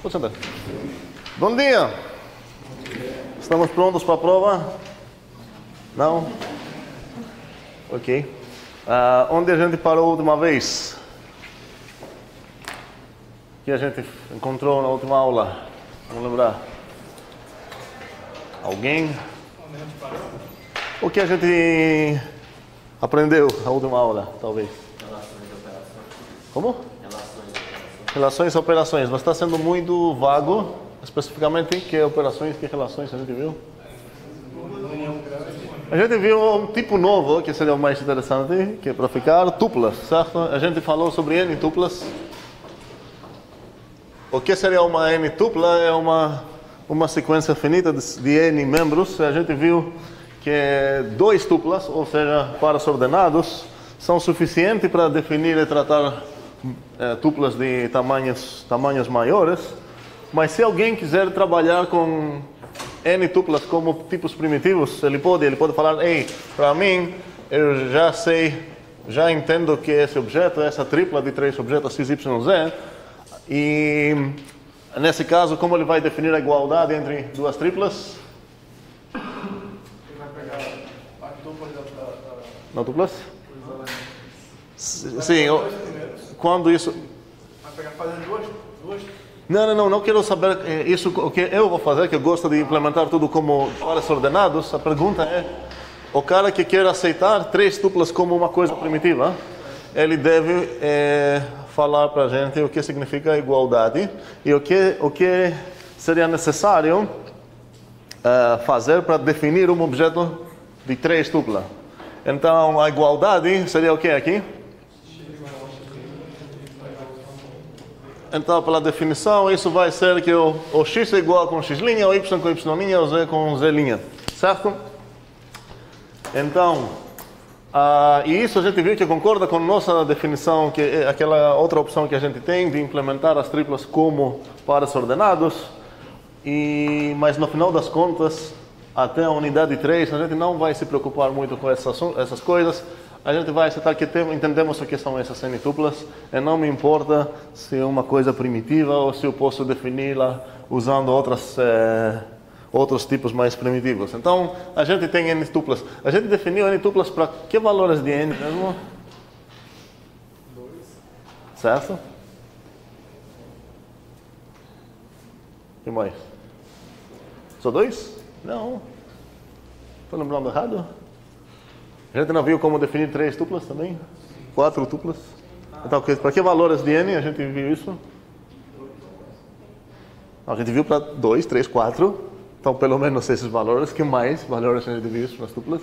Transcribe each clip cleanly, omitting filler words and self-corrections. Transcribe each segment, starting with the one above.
Pode sentar. Bom dia. Estamos prontos para a prova? Não? Ok. Onde a gente parou a última vez? O que a gente encontrou na última aula? Vamos lembrar. Alguém? O que a gente aprendeu na última aula, talvez? Relações e operações. Como? Relações e operações. Relações e operações. Mas está sendo muito vago. Especificamente, que operações, que relações a gente viu? A gente viu um tipo novo, que seria o mais interessante, que é para ficar, tuplas, certo? A gente falou sobre N tuplas. O que seria uma N tupla? É uma sequência finita de N membros. A gente viu que 2 tuplas, ou seja, pares ordenados, são suficientes para definir e tratar tuplas de tamanhos maiores. Mas se alguém quiser trabalhar com N tuplas como tipos primitivos, ele pode falar, ei, para mim, eu já sei, já entendo que esse objeto é essa tripla de 3 objetos x, y, z. E nesse caso, como ele vai definir a igualdade entre 2 triplas? Ele vai pegar a tupla Não tuplas? Sim, quando isso... Vai pegar fazendo duas? Não quero saber isso, o que eu vou fazer, que eu gosto de implementar tudo como pares ordenados. A pergunta é, o cara que quer aceitar 3 tuplas como uma coisa primitiva, ele deve falar para a gente o que significa igualdade e o que seria necessário fazer para definir um objeto de 3 tuplas. Então, a igualdade seria o que aqui? Então, pela definição, isso vai ser que o x é igual com x', o y com y', o z com z', certo? Então, e isso a gente viu que concorda com nossa definição, que é aquela outra opção que a gente tem de implementar as triplas como pares ordenados. Mas no final das contas, até a unidade 3, a gente não vai se preocupar muito com essas coisas. A gente vai aceitar que entendemos o que são essas N tuplas e não me importa se é uma coisa primitiva ou se eu posso defini-la usando outros tipos mais primitivos. Então, a gente tem N tuplas. A gente definiu N tuplas para que valores de N mesmo? 2. Certo? O que mais? Só 2? Não. Estou lembrando errado? A gente não viu como definir 3 tuplas também? 4 tuplas? Então, para que valores de N a gente viu isso? A gente viu para 2, 3, 4. Então, pelo menos esses valores. Que mais valores a gente viu isso nas tuplas?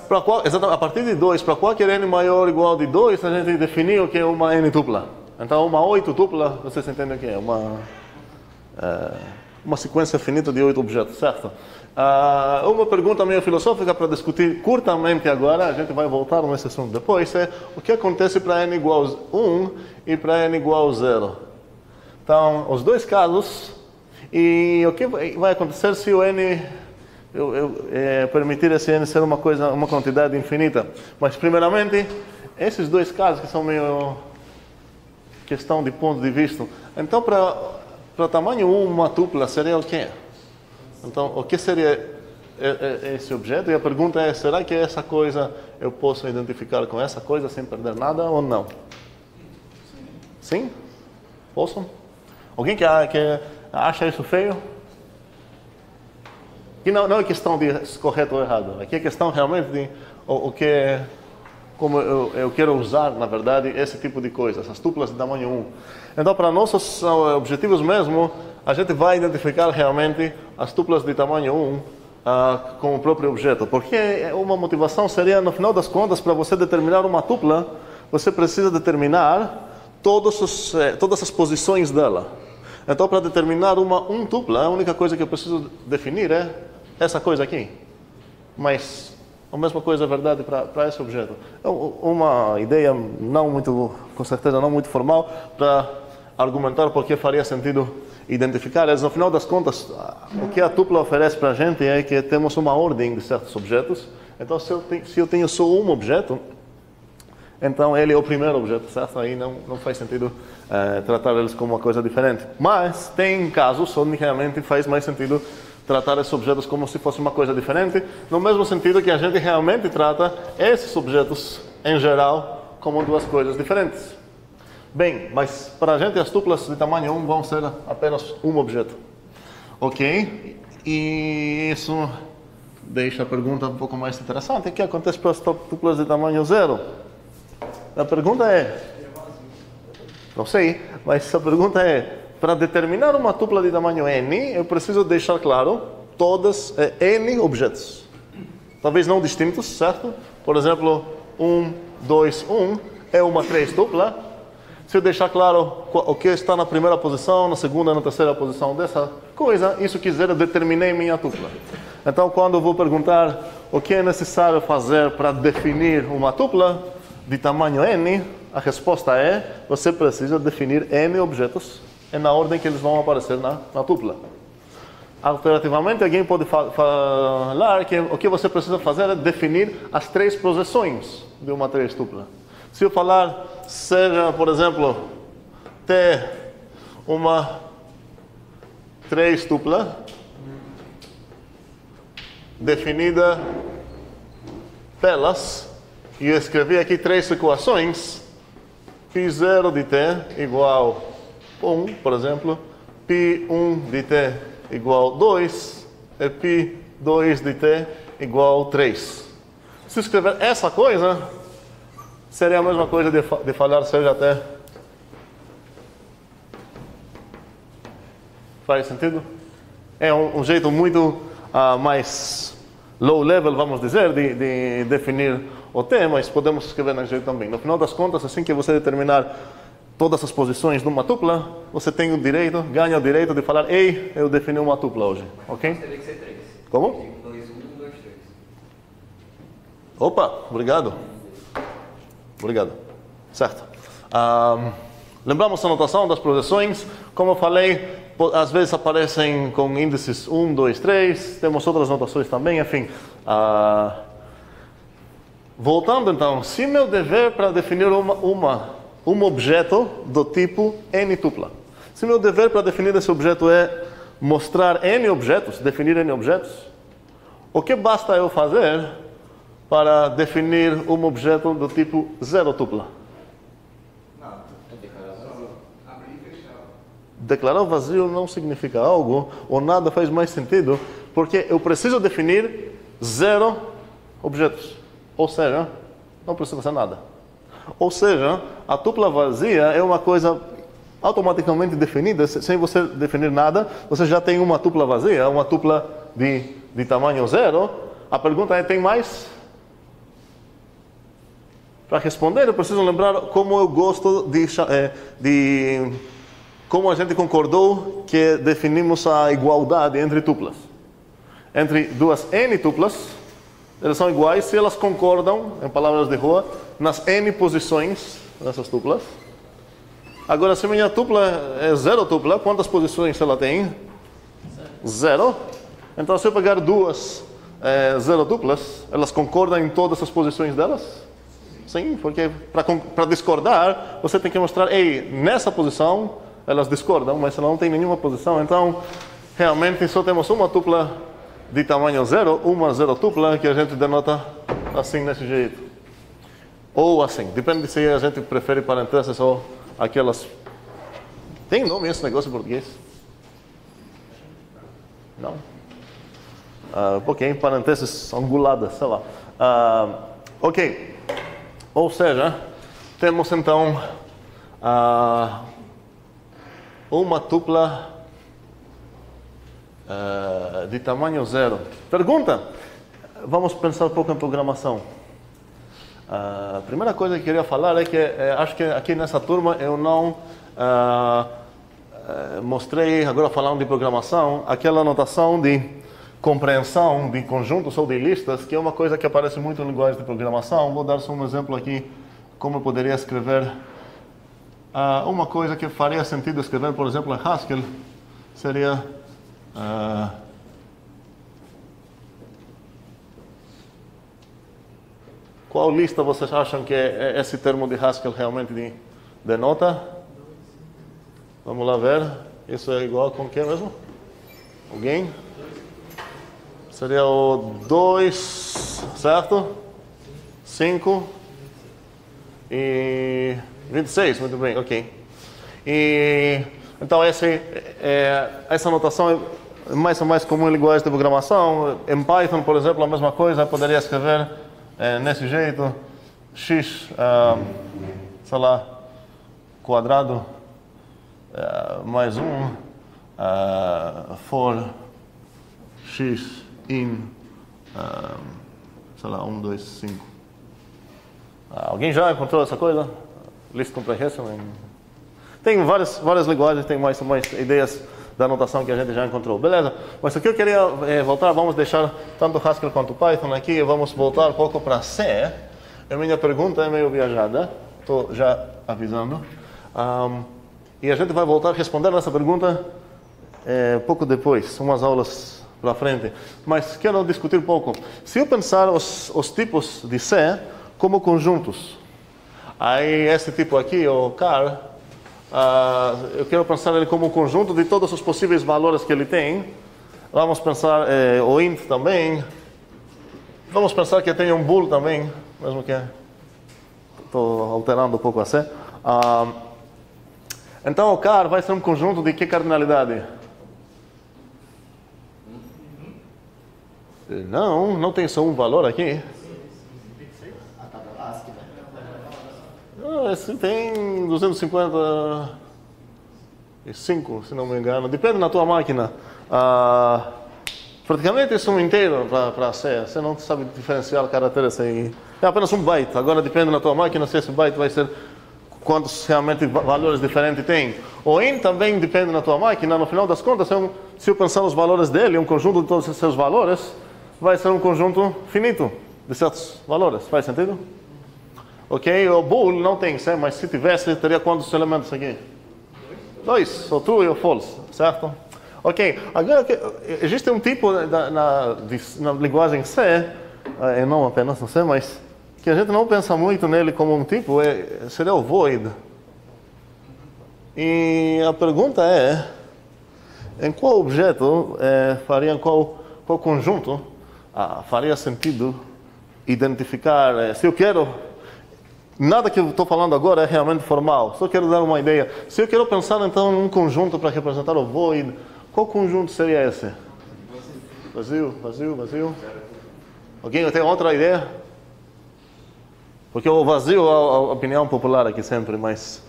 Para qual, exatamente, a partir de 2, para qualquer N maior ou igual de 2, a gente definiu o que é uma N tupla. Então, uma 8 tupla, vocês entendem o que é? Uma sequência finita de 8 objetos, certo? Uma pergunta meio filosófica para discutir curtamente agora, a gente vai voltar nesse assunto depois, é o que acontece para n igual a 1 e para n igual a 0. Então, os dois casos, e o que vai acontecer se o n, permitir esse n ser uma quantidade infinita. Mas, primeiramente, esses dois casos que são meio questão de ponto de vista. Então, para tamanho 1, uma tupla seria o quê? Então, o que seria esse objeto? E a pergunta é, será que essa coisa eu posso identificar com essa coisa sem perder nada ou não? Sim? Posso? Alguém que acha isso feio? E não é questão de correto ou errado. Aqui é questão realmente de como eu quero usar, na verdade, esse tipo de coisa, essas tuplas de tamanho 1. Então, para nossos objetivos mesmo, a gente vai identificar realmente as tuplas de tamanho 1 com o próprio objeto. Porque uma motivação seria, no final das contas, para você determinar uma tupla, você precisa determinar todas as posições dela. Então, para determinar uma tupla, a única coisa que eu preciso definir é essa coisa aqui. Mas a mesma coisa é verdade para esse objeto. É uma ideia não muito, com certeza não muito formal, para argumentar por que faria sentido identificar eles. No final das contas, o que a tupla oferece para a gente é que temos uma ordem de certos objetos. Então, se eu tenho só um objeto, então ele é o primeiro objeto, certo? Aí não faz sentido tratar eles como uma coisa diferente. Mas tem casos onde realmente faz mais sentido tratar esses objetos como se fosse uma coisa diferente, no mesmo sentido que a gente realmente trata esses objetos, em geral, como duas coisas diferentes. Bem, mas para a gente as tuplas de tamanho 1 vão ser apenas um objeto. Ok? E isso deixa a pergunta um pouco mais interessante. O que acontece para as tuplas de tamanho 0? A pergunta é... Não sei, mas a pergunta é... Para determinar uma tupla de tamanho n, eu preciso deixar claro todas n objetos. Talvez não distintos, certo? Por exemplo, 1, 2, 1 é uma 3 tupla. Se eu deixar claro o que está na primeira posição, na segunda, na terceira posição dessa coisa, isso quer dizer, eu determinei minha tupla. Então, quando eu vou perguntar o que é necessário fazer para definir uma tupla de tamanho n, a resposta é, você precisa definir n objetos na ordem que eles vão aparecer na tupla. Alternativamente, alguém pode falar que o que você precisa fazer é definir as 3 projeções de uma 3 tupla. Se eu falar, seja, por exemplo, ter uma 3 tupla definida pelas, e eu escrevi aqui 3 equações, π0 de t igual 1, por exemplo, π1 de t igual 2 e π2 de t igual 3. Se escrever essa coisa, seria a mesma coisa de falar seja até. Faz sentido? É um jeito muito mais low level, vamos dizer, de definir o t, mas podemos escrever nesse jeito também. No final das contas, assim que você determinar todas as posições de uma tupla, você tem o direito, ganha o direito de falar, ei, eu defini uma tupla hoje, ok? Teria que ser 3. Como? 2, 1, 2, 3. Opa, obrigado. Obrigado. Certo. Lembramos a notação das projeções. Como eu falei, às vezes aparecem com índices 1, 2, 3. Temos outras notações também, enfim. Voltando então, se meu dever para definir um objeto do tipo n tupla. Se meu dever para definir esse objeto é mostrar n objetos, definir n objetos, o que basta eu fazer para definir um objeto do tipo 0 tupla? Nada. Abrir e fechar. Declarar vazio não significa algo, ou nada faz mais sentido, porque eu preciso definir 0 objetos. Ou seja, não preciso fazer nada. Ou seja, a tupla vazia é uma coisa automaticamente definida, sem você definir nada, você já tem uma tupla vazia, uma tupla de tamanho 0. A pergunta é, tem mais? Para responder, eu preciso lembrar como eu gosto de como a gente concordou que definimos a igualdade entre tuplas. Entre duas n tuplas, elas são iguais se elas concordam, em palavras de rua, nas n posições dessas tuplas. Agora, se minha tupla é 0 tupla, quantas posições ela tem? 0. Então, se eu pegar duas 0 tuplas, elas concordam em todas as posições delas? Sim, porque para discordar, você tem que mostrar, ei, nessa posição elas discordam, mas ela não tem nenhuma posição. Então, realmente só temos uma tupla de tamanho 0, uma 0 tupla, que a gente denota assim, desse jeito. Ou assim, depende se a gente prefere parênteses ou aquelas... Tem nome esse negócio em português? Não? Ok, parênteses anguladas, sei lá. Ok. Ou seja, temos então uma tupla de tamanho 0. Pergunta? Vamos pensar um pouco em programação. A primeira coisa que eu queria falar é que acho que aqui nessa turma eu não mostrei, agora falando de programação, aquela notação de compreensão de conjuntos ou de listas, que é uma coisa que aparece muito em linguagem de programação. Vou dar só um exemplo aqui, como eu poderia escrever. Uma coisa que faria sentido escrever, por exemplo, em Haskell, seria... qual lista vocês acham que esse termo de Haskell realmente denota? Vamos lá ver. Isso é igual com o que mesmo? Alguém? Seria o 2, certo? 5 e 26, muito bem, ok. E então essa notação é mais ou mais comum em linguagem de programação. Em Python, por exemplo, a mesma coisa, eu poderia escrever nesse jeito, x, sei lá, quadrado, mais 1, for x in, sei lá, 1, 2, 5. Alguém já encontrou essa coisa? List comprehension? Tem várias linguagens, tem mais ideias da notação que a gente já encontrou. Beleza, mas aqui eu queria voltar, vamos deixar tanto Haskell quanto Python aqui e vamos voltar um pouco para C. A minha pergunta é meio viajada, estou já avisando. E a gente vai voltar a responder essa pergunta pouco depois, umas aulas para frente. Mas quero discutir um pouco. Se eu pensar os tipos de C como conjuntos, aí esse tipo aqui, o char, eu quero pensar ele como um conjunto de todos os possíveis valores que ele tem. Vamos pensar o int também. Vamos pensar que tem um bool também, mesmo que estou alterando um pouco a C. Então o char vai ser um conjunto de que cardinalidade? Não tem só um valor aqui. Esse tem 255, se não me engano. Depende da tua máquina. Praticamente isso é um inteiro para C. Você não sabe diferenciar caracteres aí. É apenas um byte. Agora depende da tua máquina se esse byte vai ser quantos realmente valores diferentes tem. O int também depende da tua máquina. No final das contas, se eu pensar nos valores dele, um conjunto de todos esses seus valores, vai ser um conjunto finito de certos valores. Faz sentido? Ok, o bool não tem C, mas se tivesse, teria quantos elementos aqui? 2, ou true ou false, certo? Ok, agora existe um tipo na linguagem C, e não apenas no C, mas que a gente não pensa muito nele como um tipo, seria o void. E a pergunta é, em qual objeto faria, qual conjunto faria sentido identificar, se eu quero, nada que eu estou falando agora é realmente formal, só quero dar uma ideia. Se eu quero pensar então em um conjunto para representar o void, qual conjunto seria esse? Vazio, vazio, vazio. Alguém tem outra ideia? Porque o vazio é a opinião popular aqui sempre, mas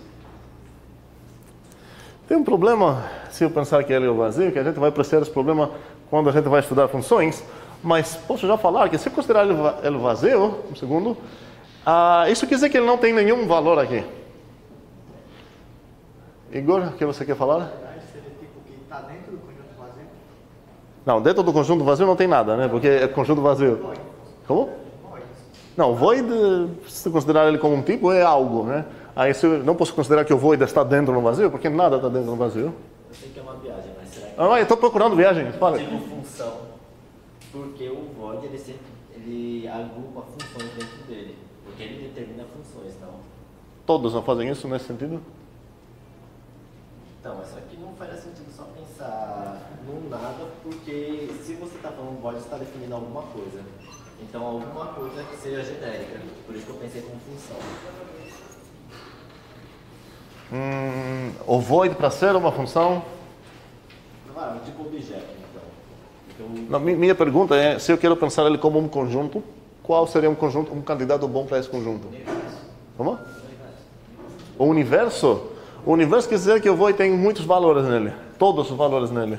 tem um problema se eu pensar que ele é o vazio, que a gente vai perceber esse problema quando a gente vai estudar funções, mas posso já falar que se eu considerar ele vazio, um segundo, isso quer dizer que ele não tem nenhum valor aqui. Igor, o que você quer falar? Seria tipo que está dentro do conjunto vazio? Não, dentro do conjunto vazio não tem nada, né? Porque é conjunto vazio. Como? Não, void, se considerar ele como um tipo, é algo, né? Aí eu não posso considerar que o void está dentro do vazio, porque nada está dentro do vazio. Eu sei que é uma viagem, mas será que... eu estou procurando viagem, fala. Tipo função, porque o void ele agrupa funções dentro dele, porque ele determina funções, não? Todos não fazem isso nesse sentido? Então, isso aqui não faz sentido só pensar no nada, porque se você está falando void, você está definindo alguma coisa. Então, alguma coisa que seja genérica. Por isso que eu pensei como função. O void para ser uma função? Tipo objeto, então. Não, minha pergunta é, se eu quero pensar ele como um conjunto, qual seria um candidato bom para esse conjunto? Como? O universo? O universo quer dizer que o void tem muitos valores nele. Todos os valores nele.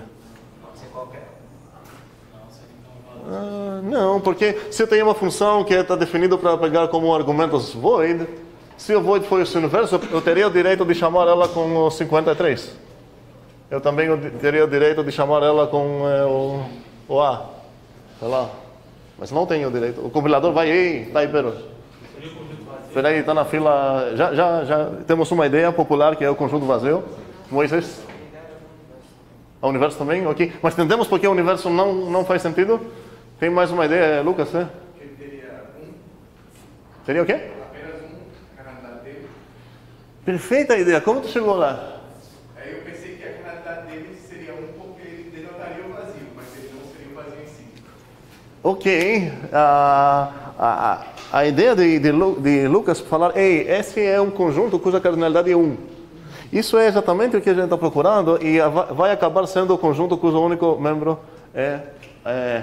Não, porque se eu tenho uma função que está definida para pegar como argumentos void, se o void for esse universo, eu teria o direito de chamar ela com o 53. Eu também teria o direito de chamar ela com o A. Sei lá. Mas não tenho o direito. O compilador vai, ei, tá aí, espera aí, está na fila. Já temos uma ideia popular que é o conjunto vazio. Moisés? O universo também? Ok. Mas entendemos por que o universo não faz sentido? Tem mais uma ideia, Lucas, né? Ele teria Seria o quê? Apenas a canalidade dele. Perfeita ideia. Como tu chegou lá? Aí eu pensei que a canalidade dele seria 1 porque ele denotaria o vazio, mas ele não seria o vazio em si. Ok. A ideia de Lucas falar, ei, esse é um conjunto cuja cardinalidade é 1. Isso é exatamente o que a gente está procurando e vai acabar sendo o conjunto cujo único membro é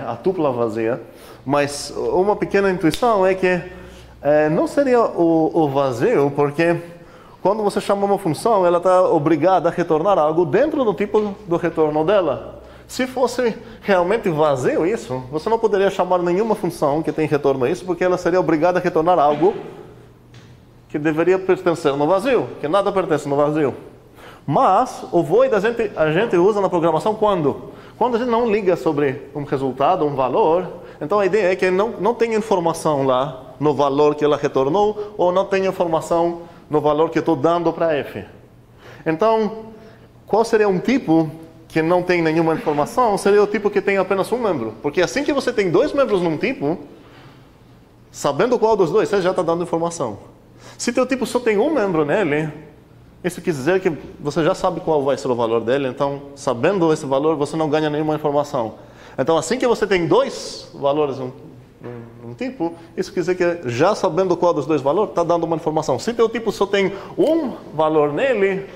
a tupla vazia. Mas uma pequena intuição é que não seria o vazio, porque quando você chama uma função, ela está obrigada a retornar algo dentro do tipo do retorno dela. Se fosse realmente vazio isso, você não poderia chamar nenhuma função que tem retorno a isso, porque ela seria obrigada a retornar algo que deveria pertencer no vazio, que nada pertence no vazio. Mas o void a gente usa na programação quando? Quando a gente não liga sobre um resultado, um valor. Então a ideia é que não tem informação lá no valor que ela retornou, ou não tem informação no valor que estou dando para f. Então, qual seria um tipo que não tem nenhuma informação? Seria o tipo que tem apenas um membro. Porque assim que você tem 2 membros num tipo, sabendo qual dos dois, você já está dando informação. Se teu tipo só tem um membro nele, isso quer dizer que você já sabe qual vai ser o valor dele. Então, sabendo esse valor, você não ganha nenhuma informação. Então, assim que você tem 2 valores num tipo, isso quer dizer que já sabendo qual dos 2 valores, está dando uma informação. Se teu tipo só tem um valor nele,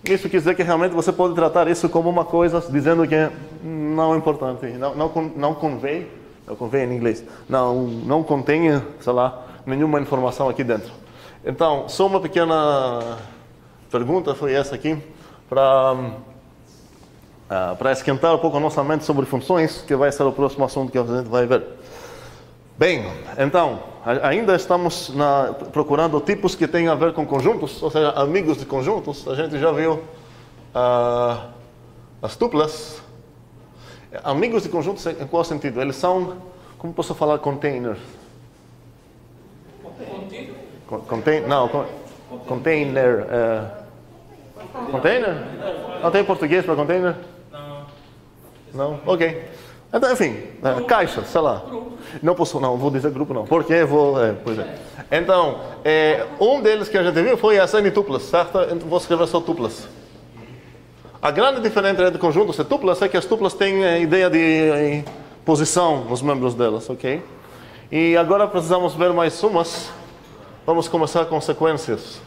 isso quer dizer que realmente você pode tratar isso como uma coisa, dizendo que não é importante, não convém, eu convém em inglês, não contém, sei lá, nenhuma informação aqui dentro. Então, só uma pequena pergunta foi essa aqui, para esquentar um pouco a nossa mente sobre funções, que vai ser o próximo assunto que a gente vai ver. Bem, então, ainda estamos procurando tipos que têm a ver com conjuntos, ou seja, amigos de conjuntos. A gente já viu as tuplas. Amigos de conjuntos, em qual sentido? Eles são, como posso falar, containers? Container. Container? Não tem português para container? Não? Ok. Então, enfim, caixa, sei lá. Não vou dizer grupo não, porque pois é. Então, um deles que a gente viu foi as n-tuplas, certo? Então, vou escrever só tuplas. A grande diferença entre conjuntos e tuplas é que as tuplas têm a ideia de posição nos membros delas, ok? E agora precisamos ver mais umas. Vamos começar com sequências.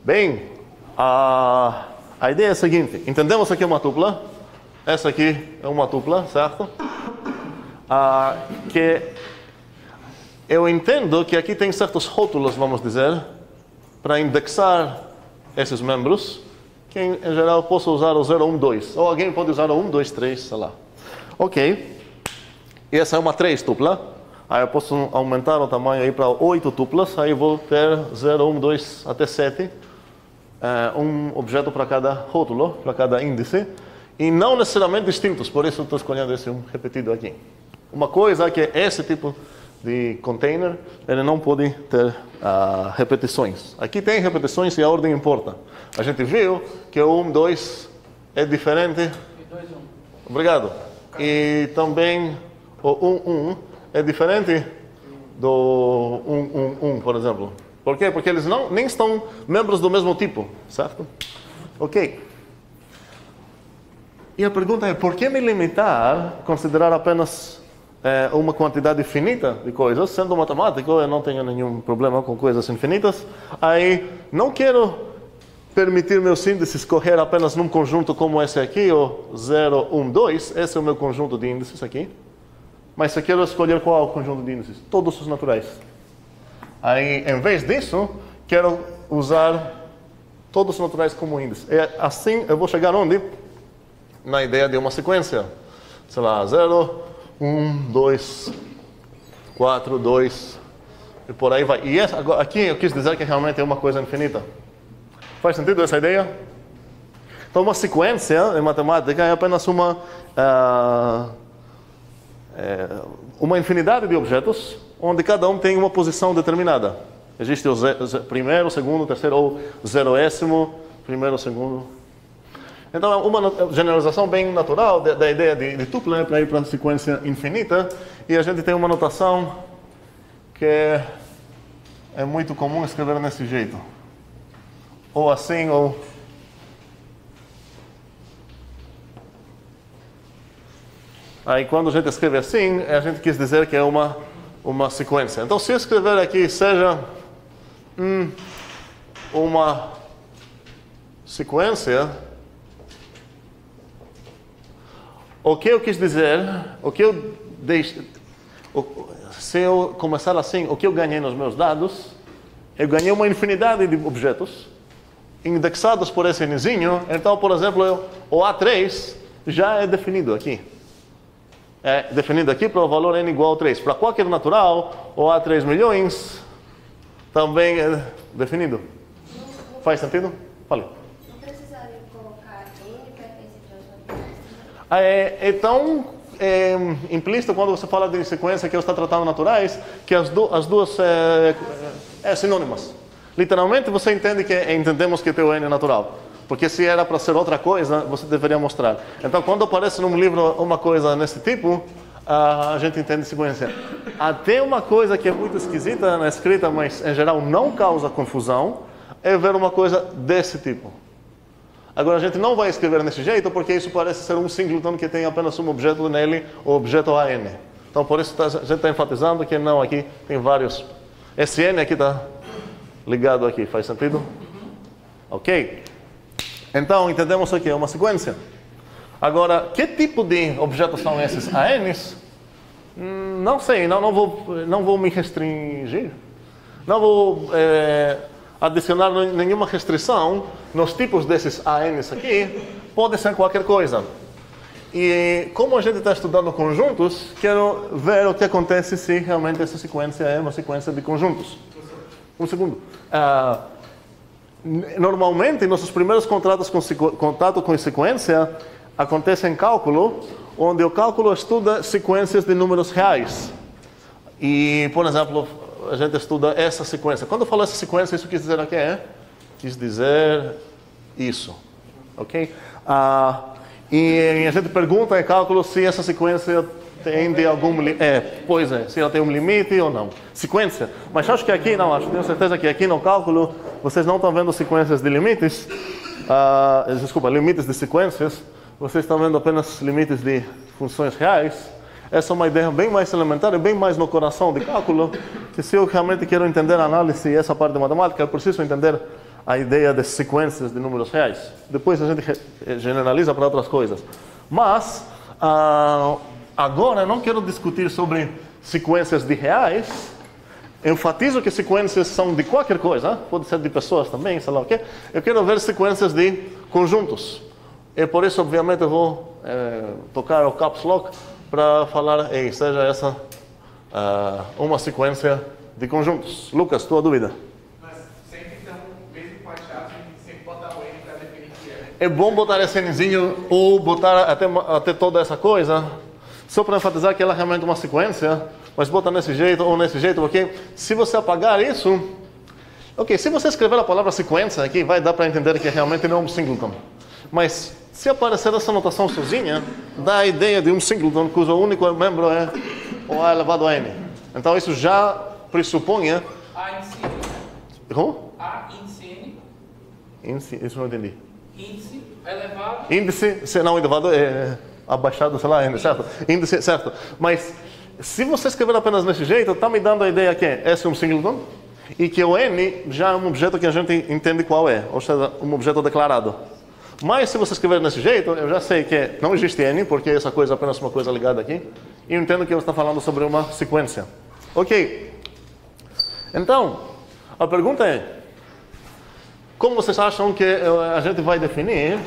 Bem, a ideia é a seguinte, entendemos aqui uma tupla, essa aqui é uma tupla, certo? Que eu entendo que aqui tem certos rótulos, vamos dizer, para indexar esses membros, que em geral posso usar o 0, 1, 2, ou alguém pode usar o 1, 2, 3, sei lá. Ok, e essa é uma 3 tupla, aí eu posso aumentar o tamanho aí para 8 tuplas, aí vou ter 0, 1, 2 até 7. Um objeto para cada rótulo, para cada índice, e não necessariamente distintos, por isso estou escolhendo esse repetido aqui. Uma coisa é que esse tipo de container, ele não pode ter repetições. Aqui tem repetições e a ordem importa. A gente viu que o 1, 2 é diferente. E 2, 1. Obrigado. E também o 1, 1 é diferente do 1, 1, 1, por exemplo. Por quê? Porque eles nem estão membros do mesmo tipo, certo? Ok. E a pergunta é, por que me limitar a considerar apenas uma quantidade finita de coisas? Sendo matemático, eu não tenho nenhum problema com coisas infinitas. Aí, não quero permitir meus índices correr apenas num conjunto como esse aqui, o 0, 1, 2. Esse é o meu conjunto de índices aqui. Mas eu quero escolher qual é o conjunto de índices? Todos os naturais. Aí, em vez disso, quero usar todos os naturais como índice. E assim, eu vou chegar onde? Na ideia de uma sequência. Sei lá, 0, 1, 2, 4, 2, e por aí vai. E aqui eu quis dizer que realmente é uma coisa infinita. Faz sentido essa ideia? Então, uma sequência em matemática é apenas uma infinidade de objetos, onde cada um tem uma posição determinada. Existe o primeiro, segundo, terceiro, ou zeroésimo, primeiro, segundo. Então é uma generalização bem natural da ideia de tupla para ir para a sequência infinita. E a gente tem uma notação que é muito comum escrever desse jeito. Ou assim, ou... Aí quando a gente escreve assim, a gente quis dizer que é uma sequência. Então se eu escrever aqui seja uma sequência, o que eu quis dizer, se eu começar assim, o que eu ganhei nos meus dados, eu ganhei uma infinidade de objetos indexados por esse nzinho. Então, por exemplo, o A3 já é definido aqui. É definido aqui para o valor n igual a 3. Para qualquer natural, o A3 milhões também é definido. Faz sentido? Fale. Não precisaria colocar n pertence de naturais? Então, é implícito quando você fala de sequência que você está tratando naturais, que as duas sinônimas. Literalmente, você entende que entendemos que tem o n natural. Porque se era para ser outra coisa, você deveria mostrar. Então, quando aparece num livro uma coisa nesse tipo, a gente entende sequência. Até uma coisa que é muito esquisita na escrita, mas em geral não causa confusão, é ver uma coisa desse tipo. Agora, a gente não vai escrever desse jeito, porque isso parece ser um singleton que tem apenas um objeto nele, o objeto AN. Então, por isso a gente está enfatizando que não, aqui tem vários. Esse N aqui está ligado aqui, faz sentido? Ok. Então, entendemos aqui, é uma sequência. Agora, que tipo de objetos são esses ANs? Não sei, não vou me restringir. Não vou adicionar nenhuma restrição nos tipos desses ANs aqui. Pode ser qualquer coisa. E como a gente está estudando conjuntos, quero ver o que acontece se realmente essa sequência é uma sequência de conjuntos. Um segundo. Normalmente, nossos primeiros contato com sequência acontece em cálculo, onde o cálculo estuda sequências de números reais. E, por exemplo, a gente estuda essa sequência. Quando eu falo essa sequência, isso quis dizer o que é? Quis dizer isso. Ok? E a gente pergunta em cálculo se essa sequência tem de algum limite. Pois é, se ela tem um limite ou não. Sequência. Mas acho que aqui, não, tenho certeza que aqui no cálculo, vocês não estão vendo sequências de limites. Limites de sequências. Vocês estão vendo apenas limites de funções reais. Essa é uma ideia bem mais elementar e bem mais no coração de cálculo. Que se eu realmente quero entender a análise e essa parte de matemática, eu preciso entender a ideia de sequências de números reais. Depois a gente generaliza para outras coisas. Mas, agora eu não quero discutir sobre sequências de reais. Enfatizo que sequências são de qualquer coisa, pode ser de pessoas também, sei lá o quê. Eu quero ver sequências de conjuntos. E por isso, obviamente, eu vou tocar o caps lock para falar, seja essa uma sequência de conjuntos. Lucas, tua dúvida? Mas sempre então, mesmo com a chave, sempre botar o N para definir que é. É bom botar esse Nzinho ou botar até toda essa coisa, só para enfatizar que ela é realmente uma sequência, mas bota nesse jeito ou nesse jeito, porque se você apagar isso... Ok, se você escrever a palavra sequência aqui, vai dar para entender que realmente não é um singleton. Mas se aparecer essa notação sozinha, dá a ideia de um singleton cujo único membro é o A elevado a N. Então isso já pressupunha... A índice. Como? A índice N. Índice, isso não entendi. Índice elevado. Índice, se não elevado, é abaixado, sei lá, certo? Índice, certo. Mas se você escrever apenas desse jeito, está me dando a ideia que esse é um singleton e que o N já é um objeto que a gente entende qual é, ou seja, um objeto declarado. Mas se você escrever desse jeito, eu já sei que não existe N, porque essa coisa é apenas uma coisa ligada aqui, e eu entendo que você está falando sobre uma sequência. Ok. Então, a pergunta é, como vocês acham que a gente vai definir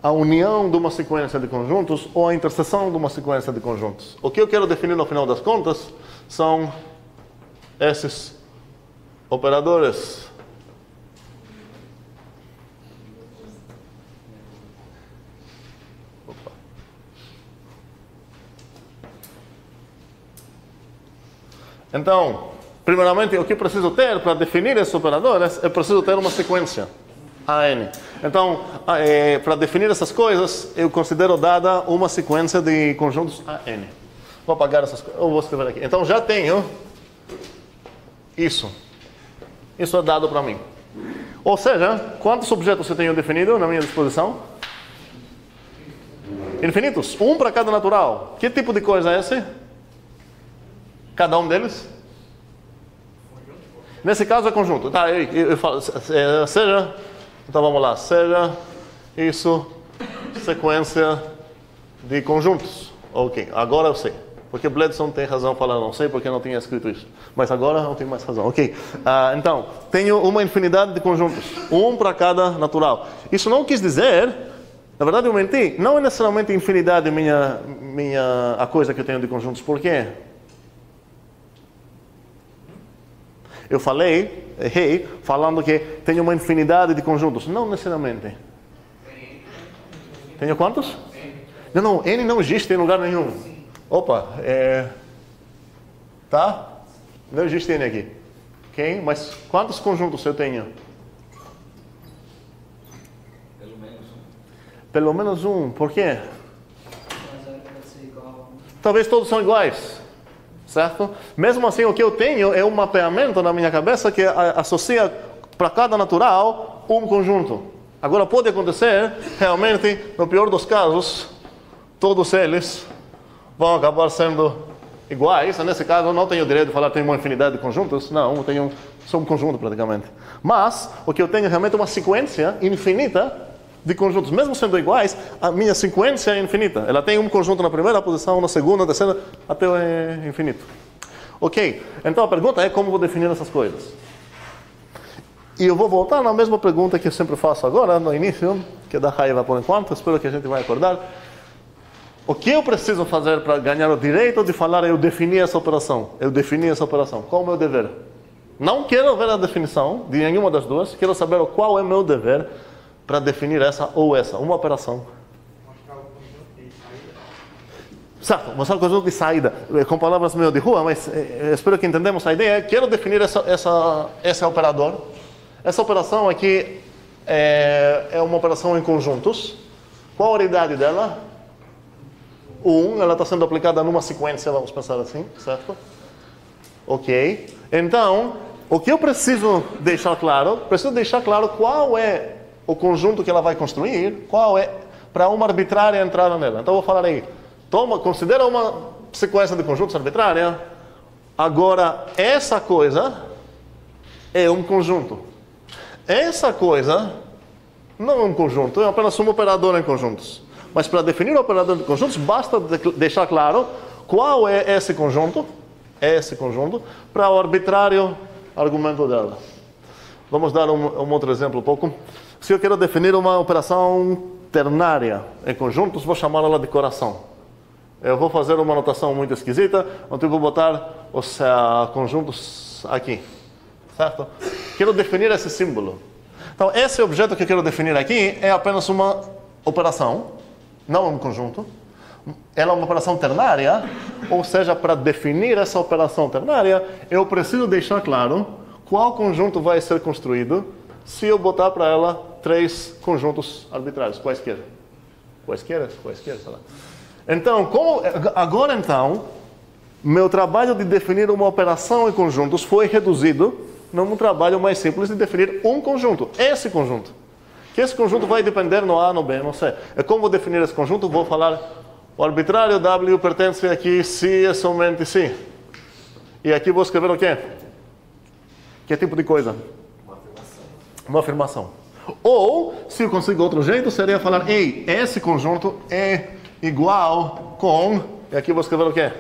a união de uma sequência de conjuntos ou a interseção de uma sequência de conjuntos? O que eu quero definir no final das contas são esses operadores. Então, primeiramente, o que preciso ter para definir esses operadores é preciso ter uma sequência. AN. Então, para definir essas coisas, eu considero dada uma sequência de conjuntos AN. Vou apagar essas coisas, eu vou escrever aqui. Então, já tenho isso. Isso é dado para mim. Ou seja, quantos objetos eu tenho definido na minha disposição? Infinitos. Um para cada natural. Que tipo de coisa é esse? Cada um deles? Nesse caso é conjunto. Tá, eu falo, seja, então vamos lá, seja isso sequência de conjuntos. Ok, agora eu sei. Porque Bledson tem razão falando, não sei porque não tinha escrito isso. Mas agora não tenho mais razão. Ok, então, tenho uma infinidade de conjuntos. Um para cada natural. Isso não quis dizer, na verdade eu menti, não é necessariamente infinidade a coisa que eu tenho de conjuntos. Por quê? Eu errei, falando que tenho uma infinidade de conjuntos. Não necessariamente. Tenho quantos? Não, N não existe em lugar nenhum. Opa, tá? Não existe N aqui. Ok? Mas quantos conjuntos eu tenho? Pelo menos um. Pelo menos um. Por quê? Mas era para ser igual. Talvez todos são iguais. Certo? Mesmo assim, o que eu tenho é um mapeamento na minha cabeça que associa para cada natural um conjunto. Agora, pode acontecer, realmente, no pior dos casos, todos eles vão acabar sendo iguais. Nesse caso, eu não tenho o direito de falar que tenho uma infinidade de conjuntos. Não, eu tenho só um conjunto praticamente. Mas, o que eu tenho realmente é uma sequência infinita de conjuntos. Mesmo sendo iguais, a minha sequência é infinita. Ela tem um conjunto na primeira posição, na segunda, na terceira, até o infinito. Ok, então a pergunta é como vou definir essas coisas. E eu vou voltar na mesma pergunta que eu sempre faço agora, no início, que dá raiva por enquanto, espero que a gente vai acordar. O que eu preciso fazer para ganhar o direito de falar eu defini essa operação? Eu defini essa operação. Qual é o meu dever? Não quero ver a definição de nenhuma das duas, quero saber qual é o meu dever para definir essa ou essa, uma operação. Mostrar o conjunto de saída. Certo, mostrar o conjunto de saída, com palavras meio de rua, mas espero que entendamos a ideia. Quero definir esse operador. Essa operação aqui é uma operação em conjuntos. Qual a unidade dela? 1, ela está sendo aplicada numa sequência, vamos pensar assim, certo? Ok. Então, o que eu preciso deixar claro? Preciso deixar claro qual é o conjunto que ela vai construir, qual é, para uma arbitrária entrar nela. Então eu vou falar aí, considera uma sequência de conjuntos arbitrária, agora essa coisa é um conjunto. Essa coisa não é um conjunto, é apenas um operador em conjuntos. Mas para definir o operador de conjuntos, basta deixar claro qual é esse conjunto, para o arbitrário argumento dela. Vamos dar um outro exemplo um pouco. Se eu quero definir uma operação ternária em conjuntos, vou chamá-la de coração. Eu vou fazer uma notação muito esquisita, onde eu vou botar os conjuntos aqui. Certo? Quero definir esse símbolo. Então, esse objeto que eu quero definir aqui é apenas uma operação, não um conjunto. Ela é uma operação ternária, ou seja, para definir essa operação ternária, eu preciso deixar claro qual conjunto vai ser construído se eu botar para ela 3 conjuntos arbitrários, quaisquer, sei lá. Então, agora então, meu trabalho de definir uma operação em conjuntos foi reduzido num trabalho mais simples de definir um conjunto, esse conjunto. Que esse conjunto vai depender no A, no B, no C. E como vou definir esse conjunto? Vou falar, o arbitrário W pertence aqui se e somente se. E aqui vou escrever o quê? Que tipo de coisa? Uma afirmação. Ou, se eu consigo outro jeito, seria falar, ei, esse conjunto é igual com... E aqui vou escrever o quê?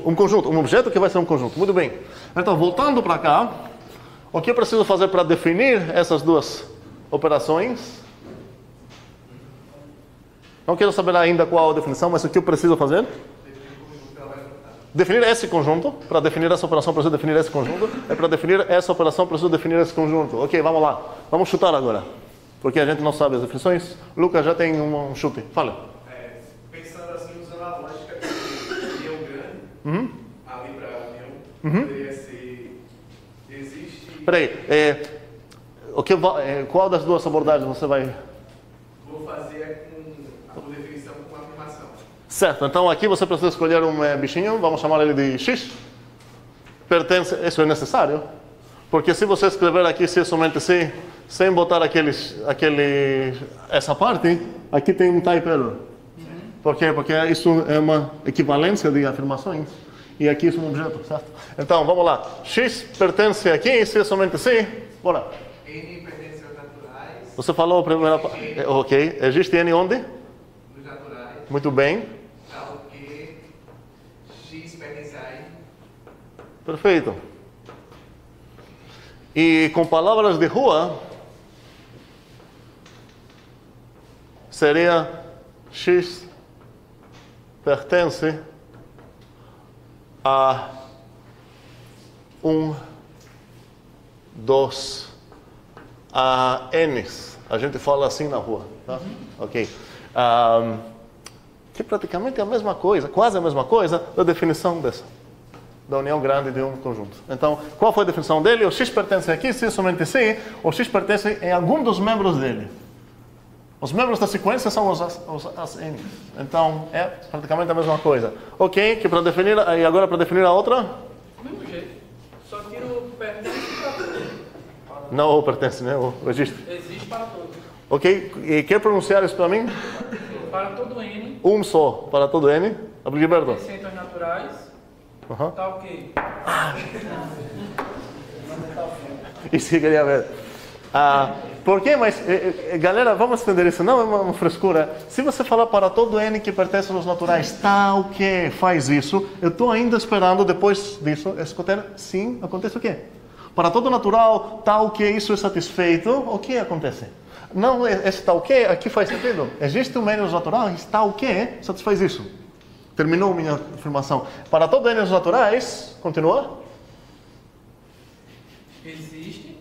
Um conjunto, um objeto que vai ser um conjunto. Muito bem. Então, voltando para cá, o que eu preciso fazer para definir essas duas operações? Não quero saber ainda qual a definição, mas o que eu preciso fazer? Definir esse conjunto. Para definir essa operação, preciso definir esse conjunto. E para definir essa operação, preciso definir esse conjunto. Ok, vamos lá. Vamos chutar agora. Porque a gente não sabe as definições. Lucas já tem um chute. Fala. Pensando assim, usando a lógica de união grande, ali para a união, poderia ser... Existe... Peraí. Qual das duas abordagens você vai... Vou fazer com definição com afirmação. Certo, então aqui você precisa escolher um bichinho, vamos chamar ele de X. Pertence, isso é necessário, porque se você escrever aqui se somente se, sem botar essa parte, aqui tem um type error. Por quê? Porque isso é uma equivalência de afirmações. E aqui isso é um objeto, certo? Então, vamos lá. X pertence aqui, se somente se, bora. N pertence aos naturais. Você falou a primeira parte. Ok. Existe N onde? Nos naturais. Muito bem. Tal que X pertence a N. Perfeito. E com palavras de rua, seria X pertence a 1, 2, a N's. A gente fala assim na rua, tá? Ok. Que praticamente é a mesma coisa, quase a mesma coisa da definição da união grande de um conjunto. Então, qual foi a definição dele? O X pertence aqui, se somente se, o X pertence em algum dos membros dele. Os membros da sequência são as N. Então, é praticamente a mesma coisa. Ok, que para definir, e agora para definir a outra? Do mesmo jeito. Só tira o pertence para todos. Não o pertence, né? O existe. Existe para todos. Ok, e quer pronunciar isso para mim? Para todo N, Um só, para todo N. Gilberto. pertence aos naturais, tá ok. Isso que eu queria ver. Por quê? Mas, galera, vamos entender isso. Não é uma frescura. Se você falar para todo N que pertence aos naturais, tal que faz isso, eu estou ainda esperando, depois disso, escutar sim, acontece o quê? Para todo natural, tal que isso é satisfeito, o que acontece? Não, esse tal que aqui faz sentido. Existe um menos natural, tal que satisfaz isso. Terminou minha afirmação. Para todo N os naturais, continua? Existe.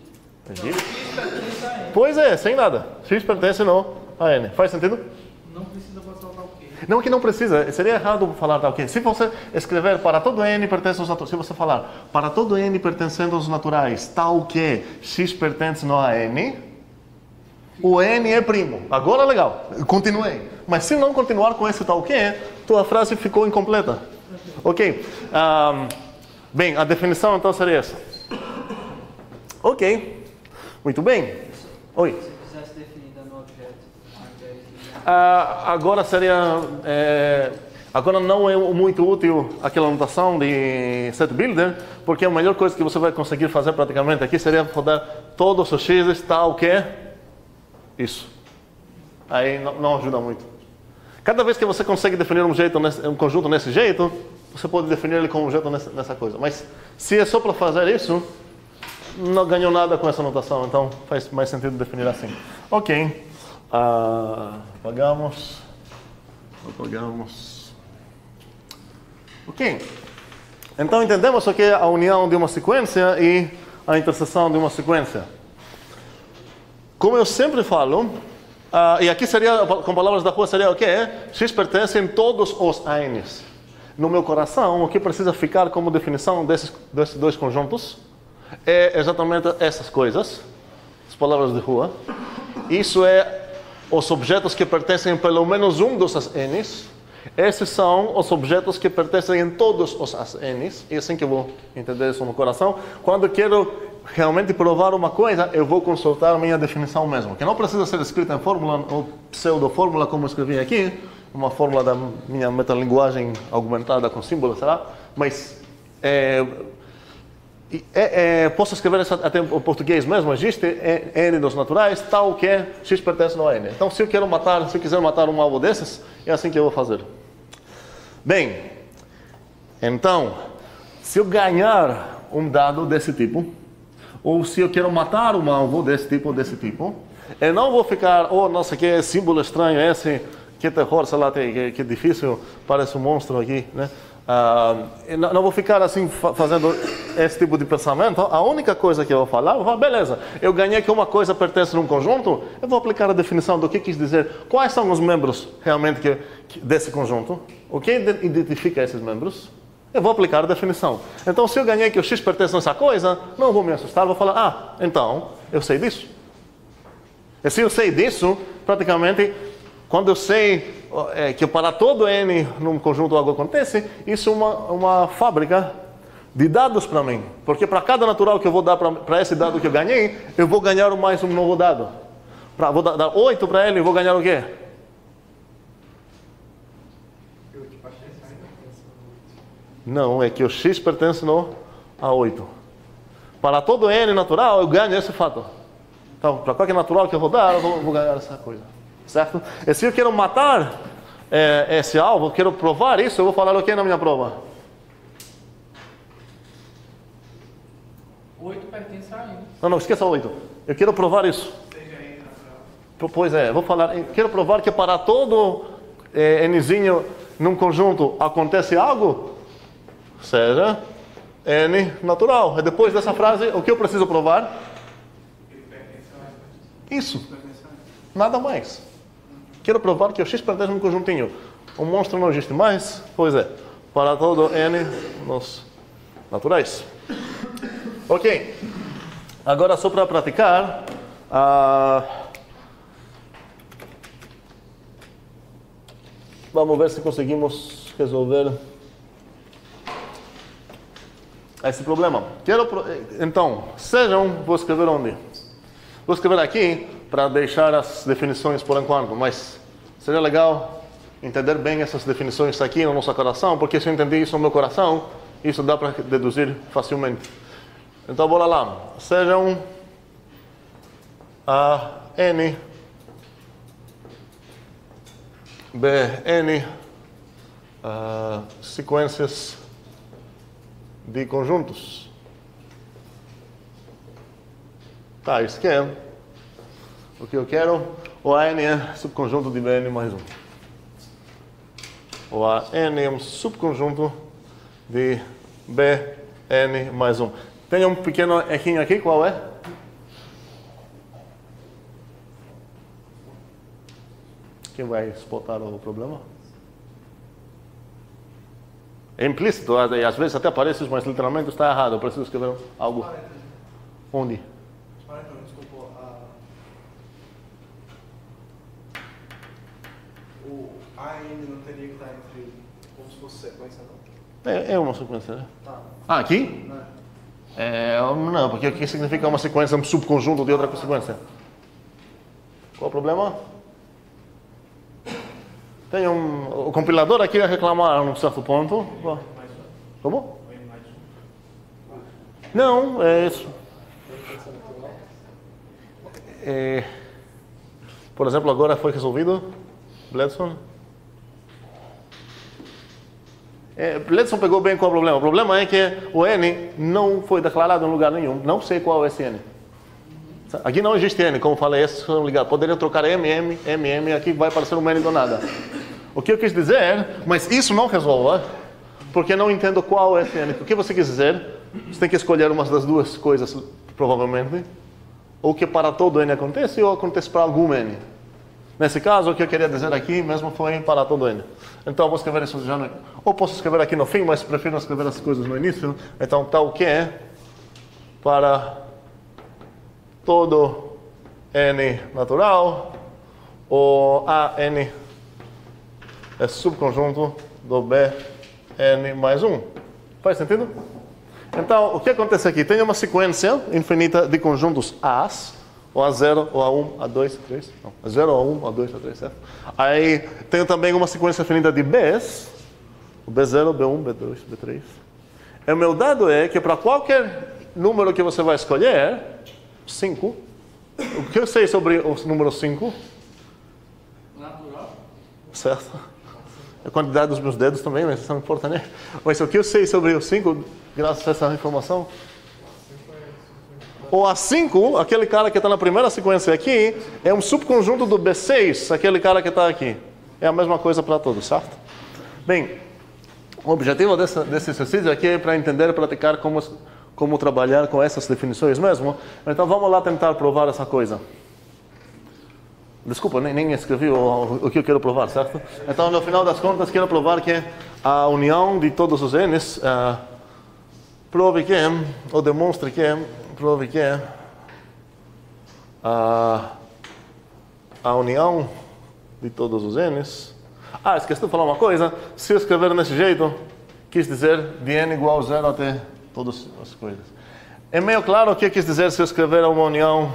Existe. X pertence a N. Pois é, sem nada. X pertence a N. Faz sentido? Não precisa botar o ok. Não que não precisa. Seria errado falar tal que. Se você escrever para todo N pertence aos naturais, se você falar para todo N pertencendo aos naturais, tal que X pertence a N, o N é primo. Agora legal. Continuei. Mas se não continuar com esse tal que, tua frase ficou incompleta. Ok. Bem, a definição então seria essa. Ok. Muito bem. Oi. Se quisesse definir no objeto, ao invés de... Agora seria... agora não é muito útil aquela notação de set builder, porque a melhor coisa que você vai conseguir fazer praticamente aqui seria rodar todos os x's tal que... Isso. Aí não ajuda muito. Cada vez que você consegue definir um conjunto nesse jeito, você pode definir ele como um jeito nessa coisa. Mas se é só para fazer isso, não ganhou nada com essa notação, então faz mais sentido definir assim. Ok. Apagamos. Ok. Então entendemos o que é a união de uma sequência e a interseção de uma sequência. Como eu sempre falo, e aqui seria, com palavras da rua, seria o quê? X pertence em todos os ANs. No meu coração, o que precisa ficar como definição desses dois conjuntos é exatamente essas coisas, as palavras de rua. Isso é os objetos que pertencem a pelo menos um dos ANs. Esses são os objetos que pertencem em todos os ANs. E assim que eu vou entender isso no coração. Quando eu quero realmente provar uma coisa, eu vou consultar a minha definição mesmo. Que não precisa ser escrita em fórmula ou pseudo-fórmula, como eu escrevi aqui. Uma fórmula da minha metalinguagem aumentada com símbolos, será? Mas posso escrever isso até em português mesmo. Existe N dos naturais, tal que X pertence a N. Então, se eu quiser matar um alvo desses, é assim que eu vou fazer. Bem, então, se eu ganhar um dado desse tipo, ou se eu quero matar um alvo desse tipo ou desse tipo, eu não vou ficar, nossa, que símbolo estranho esse, que terror, sei lá, que difícil, parece um monstro aqui, né? Não vou ficar assim fazendo esse tipo de pensamento. A única coisa que eu vou falar, beleza, eu ganhei que uma coisa pertence a um conjunto, eu vou aplicar a definição do que quis dizer, quais são os membros realmente desse conjunto, o que identifica esses membros, eu vou aplicar a definição. Então, se eu ganhei que o X pertence a essa coisa, não vou me assustar, vou falar, então, eu sei disso. E se eu sei disso, praticamente, quando eu sei que para todo N num conjunto algo acontece, isso é uma fábrica de dados para mim. Porque para cada natural que eu vou dar para esse dado que eu ganhei, eu vou ganhar mais um novo dado. Vou dar 8 para ele, eu vou ganhar o quê? Não, é que o x pertence a 8. Para todo N natural, eu ganho esse fato. Então, para qualquer natural que eu vou dar, eu vou ganhar essa coisa. Certo? E se eu quero matar esse alvo, eu quero provar isso, eu vou falar o que na minha prova? 8 pertence a N. Não, esqueça 8. Eu quero provar isso. Pois é, vou falar, eu quero provar que para todo Nzinho num conjunto acontece algo, seja N natural. E depois dessa frase, o que eu preciso provar? Isso. Nada mais. Quero provar que o x pertence a um conjuntinho. O monstro não existe mais, pois é, para todo N nos naturais. Ok. Agora só para praticar, vamos ver se conseguimos resolver esse problema. Então, vou escrever onde? Vou escrever aqui para deixar as definições por enquanto, mas seria legal entender bem essas definições aqui no nosso coração, porque se eu entender isso no meu coração, isso dá para deduzir facilmente. Então, bora lá. Sejam a N, Bn sequências de conjuntos. Tá, isso que é o que eu quero. O AN é subconjunto de Bn mais 1. O AN é um subconjunto de Bn mais 1. Tem um pequeno errinho aqui, qual é? Quem vai exportar o problema? É implícito, às vezes até aparece, mas literalmente está errado. Eu preciso escrever algo. Onde? O AN não teria que estar entre como se fosse sequência, não? É uma sequência, né? Tá. Ah, aqui? Não, porque aqui significa uma sequência, um subconjunto de outra sequência. Qual o problema? Tem o compilador aqui a reclamar num certo ponto. Como? Não, é isso. Por exemplo, agora foi resolvido, Bledson. Bledson pegou bem qual é o problema. O problema é que o N não foi declarado em lugar nenhum. Não sei qual é esse N. Aqui não existe N, como falei, esses são ligados. Poderiam trocar M, aqui vai aparecer um N do nada. O que eu quis dizer, mas isso não resolve, porque eu não entendo qual é esse N. O que você quis dizer? Você tem que escolher uma das duas coisas, provavelmente. Ou que para todo N acontece, ou acontece para algum N. Nesse caso, o que eu queria dizer aqui mesmo foi para todo N. Então, eu vou escrever isso já ou posso escrever aqui no fim, mas prefiro escrever as coisas no início. Então, tal que é para todo N natural, o AN é subconjunto do Bn mais 1. Faz sentido? Então, o que acontece aqui? Tem uma sequência infinita de conjuntos As, o A0, o A1, A2, A3, não, A0, A1, A2, A3, certo? Aí tenho também uma sequência infinita de Bs, o B0, B1, B2, B3. E o meu dado é que para qualquer número que você vai escolher, 5, o que eu sei sobre o número 5? Natural. Certo? A quantidade dos meus dedos também, mas isso não importa, né? Mas o que eu sei sobre o 5, graças a essa informação? O A5, aquele cara que está na primeira sequência aqui, é um subconjunto do B6, aquele cara que está aqui. É a mesma coisa para todos, certo? Bem, o objetivo desse exercício aqui é para entender e praticar como trabalhar com essas definições mesmo. Então vamos lá tentar provar essa coisa. Desculpa, nem escrevi o que eu quero provar, certo? Então, no final das contas, quero provar que a união de todos os N's prove que, ou demonstre que, prove que a união de todos os n's. Ah, esqueci de falar uma coisa. Se eu escrever desse jeito, quis dizer de n igual a 0 até todas as coisas. É meio claro o que quis dizer se eu escrever uma união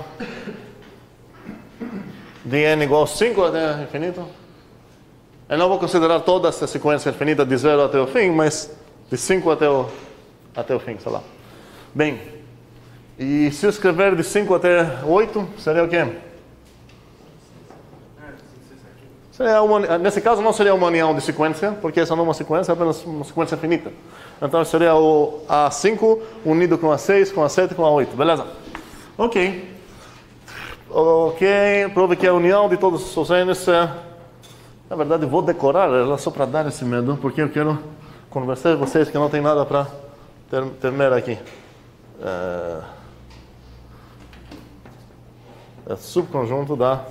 de n igual a 5 até infinito? Eu não vou considerar toda essa sequência infinita de 0 até o fim, mas de 5 até o fim, sei lá. Bem, e se eu escrever de 5 até 8, seria o quê? Nesse caso não seria uma união de sequência, porque essa não é uma sequência, é apenas uma sequência infinita. Então seria o A5 unido com A6, com A7 com A8, beleza? Ok. Ok, prove que a união de todos os n's, na verdade vou decorar ela só para dar esse medo, porque eu quero conversar com vocês que não tem nada para temer aqui. É subconjunto da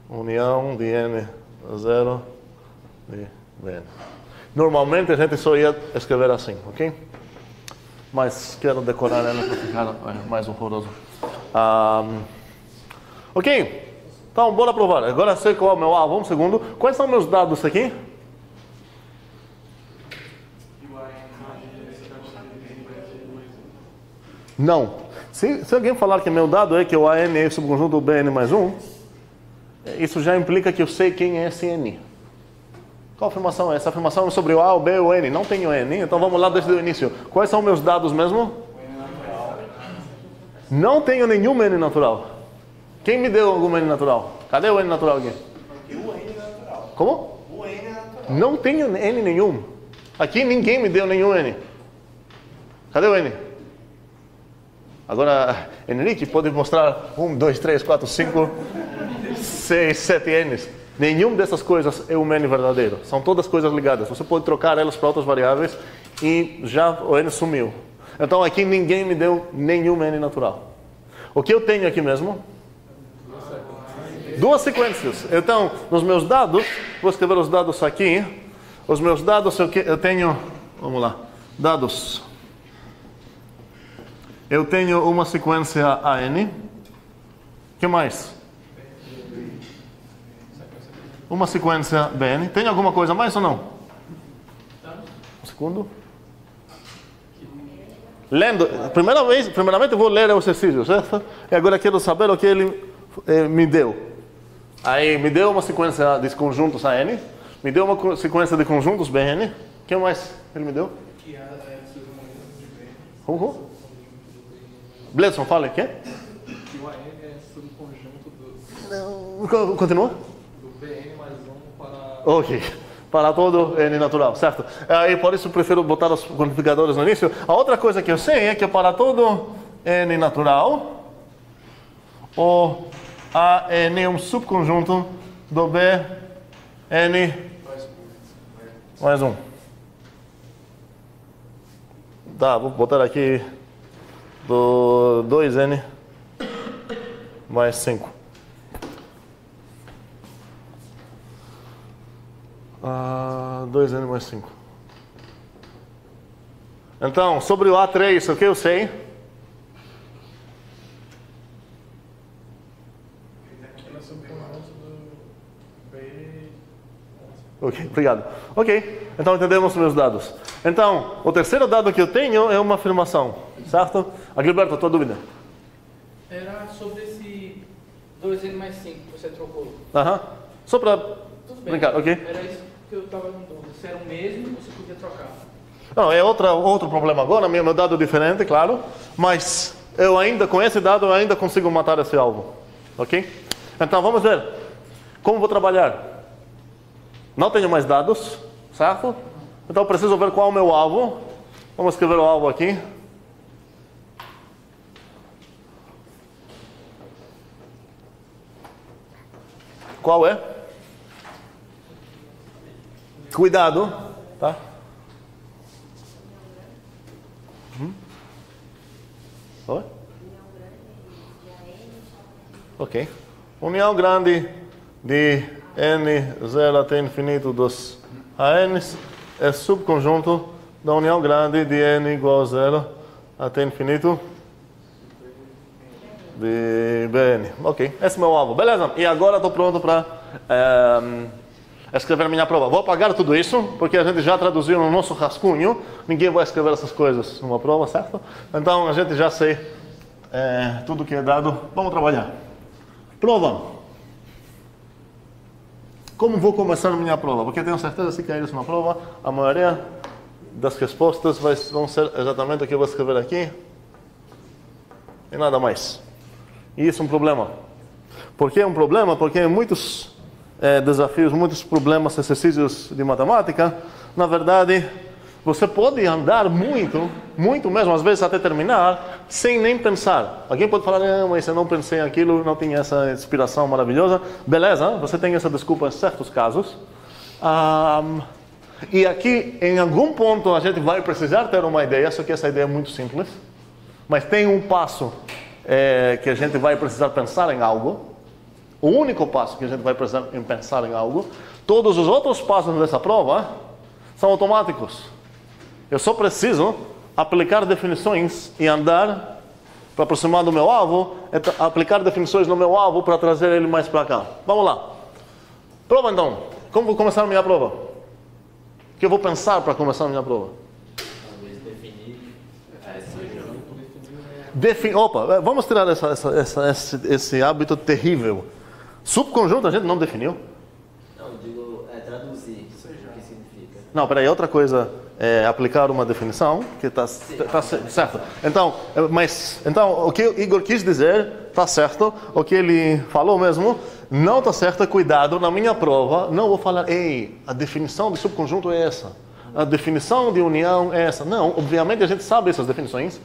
união de n0 de Bn. Normalmente a gente só ia escrever assim, ok? Mas quero decorar ela para ficar mais horroroso. Ok, então bora provar. Agora sei qual é o meu A. Vamos um segundo. Quais são meus dados aqui? Não. Se alguém falar que meu dado é que o AN é o subconjunto do BN mais 1, isso já implica que eu sei quem é esse N. Qual afirmação é essa? A afirmação é sobre o A, o B ou o N. Não tenho N, então vamos lá desde o início. Quais são meus dados mesmo? Não tenho nenhum N natural. Quem me deu algum N natural? Cadê o N natural aqui? Porque o N é natural. Como? O N é natural. Não tenho N nenhum. Aqui ninguém me deu nenhum N. Cadê o N? Agora, Henrique pode mostrar 1, 2, 3, 4, 5, 6, 7 N's. Nenhum dessas coisas é um N verdadeiro. São todas coisas ligadas. Você pode trocar elas para outras variáveis e já o N sumiu. Então aqui ninguém me deu nenhum N natural. O que eu tenho aqui mesmo? Duas sequências. Então, nos meus dados, vou escrever os dados aqui. Os meus dados eu tenho, vamos lá, dados. Eu tenho uma sequência AN. O que mais? Uma sequência BN. Tem alguma coisa mais ou não? Um segundo. Lendo, primeiramente eu vou ler o exercício, certo? E agora quero saber o que ele me deu. Aí me deu uma sequência de conjuntos AN, me deu uma sequência de conjuntos BN. O que mais ele me deu? Que é subconjunto de Bn. Bledson, fala o quê? Que o AN é subconjunto do Continua? Bn mais 1 para... Ok. Para todo N natural, certo? E por isso eu prefiro botar os quantificadores no início. A outra coisa que eu sei é que para todo N natural, o AN é um subconjunto do Bn mais 1. Tá, vou botar aqui do 2N mais 5. 2N mais 5. Então, sobre o A3, o que eu sei? Ok, obrigado. Ok, então entendemos meus dados. Então, o terceiro dado que eu tenho é uma afirmação, certo? Agilberto, a tua dúvida? Era sobre esse 2N mais 5 que você trocou. Só para Tudo bem. brincar, ok? Era isso que eu estava com dúvida. Se era o mesmo ou se podia trocar. Não, é outro problema agora, meu dado é diferente, claro, mas eu ainda, com esse dado, eu ainda consigo matar esse alvo, ok? Então, vamos ver como vou trabalhar. Não tenho mais dados, certo? Então, eu preciso ver qual é o meu alvo. Vamos escrever o alvo aqui. Qual é? Cuidado, tá? Oi? Ok. União grande de n0 até infinito dos ANs é subconjunto da união grande de n igual a 0 até infinito de BN. Ok, esse é o meu alvo. Beleza, e agora estou pronto para escrever minha prova. Vou apagar tudo isso, porque a gente já traduziu no nosso rascunho. Ninguém vai escrever essas coisas numa prova, certo? Então a gente já sei tudo que é dado. Vamos trabalhar. Prova. Como vou começar a minha prova? Porque tenho certeza que se cair isso na prova, a maioria das respostas vão ser exatamente o que eu vou escrever aqui. E nada mais. E isso é um problema. Por que é um problema? Porque em muitos desafios, muitos problemas, exercícios de matemática, na verdade, você pode andar muito mesmo, às vezes até terminar, sem nem pensar. Alguém pode falar, mas eu não pensei aquilo, não tinha essa inspiração maravilhosa. Beleza, você tem essa desculpa em certos casos. E aqui, em algum ponto, a gente vai precisar ter uma ideia, só que essa ideia é muito simples. Mas tem um passo que a gente vai precisar pensar em algo. O único passo que a gente vai precisar em pensar em algo. Todos os outros passos dessa prova são automáticos. Eu só preciso aplicar definições e andar para aproximar do meu alvo, aplicar definições no meu alvo para trazer ele mais para cá. Vamos lá. Prova então. Como vou começar a minha prova? O que eu vou pensar para começar a minha prova? Opa, vamos tirar esse hábito terrível. Subconjunto a gente não definiu. Não, eu digo traduzir. O que significa? Não, peraí, outra coisa é aplicar uma definição que está certo. Então, o que o Igor quis dizer está certo. O que ele falou mesmo não está certo. Cuidado, na minha prova não vou falar, ei, a definição de subconjunto é essa. A definição de união é essa. Não, obviamente a gente sabe essas definições.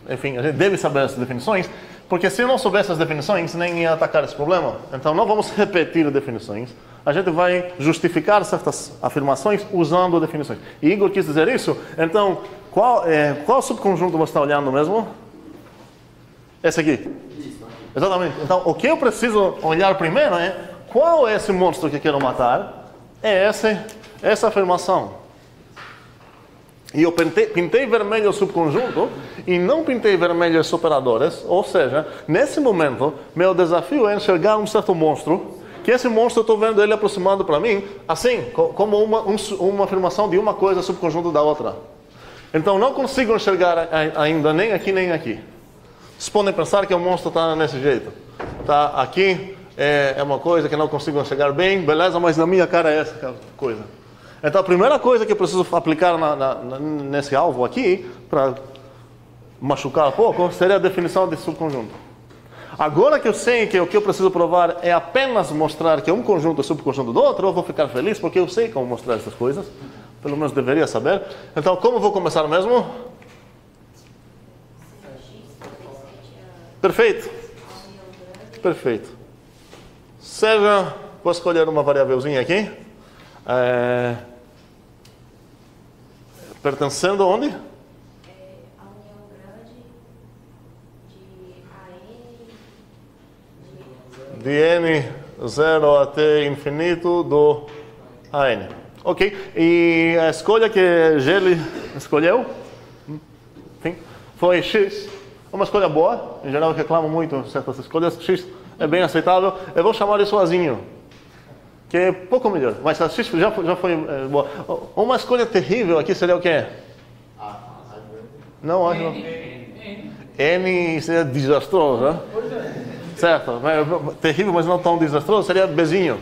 Enfim, a gente deve saber essas definições, porque se eu não soubesse as definições, nem ia atacar esse problema. Então não vamos repetir definições. A gente vai justificar certas afirmações usando definições. E Igor quis dizer isso. Então, qual subconjunto você está olhando mesmo? Esse aqui. Exatamente. Então, o que eu preciso olhar primeiro é qual é esse monstro que eu quero matar? É essa afirmação. E eu pintei vermelho o subconjunto e não pintei vermelho os operadores. Ou seja, nesse momento, meu desafio é enxergar um certo monstro, que esse monstro eu estou vendo ele aproximando para mim, assim, como uma afirmação de uma coisa subconjunto da outra. Então, não consigo enxergar ainda nem aqui, nem aqui. Vocês podem pensar que o monstro está nesse jeito. Tá aqui, é uma coisa que não consigo enxergar bem, beleza, mas na minha cara é essa coisa. Então, a primeira coisa que eu preciso aplicar nesse alvo aqui, para machucar um pouco, seria a definição de subconjunto. Agora que eu sei que o que eu preciso provar é apenas mostrar que um conjunto é subconjunto do outro, eu vou ficar feliz porque eu sei como mostrar essas coisas. Pelo menos deveria saber. Então, como vou começar mesmo? Perfeito. Perfeito. Seja, vou escolher uma variávelzinha aqui. Pertencendo aonde? A união grande de AN De N0 até infinito do AN. Ok. E a escolha que Geli escolheu, enfim, foi X. Uma escolha boa. Em geral eu reclamo muito certas escolhas. X é bem aceitável. Eu vou chamar de sozinho, que é pouco melhor, mas a X já foi boa. Uma escolha terrível aqui seria o quê? Não, acho N seria desastroso, né? Certo, terrível, mas não tão desastroso, seria Bzinho.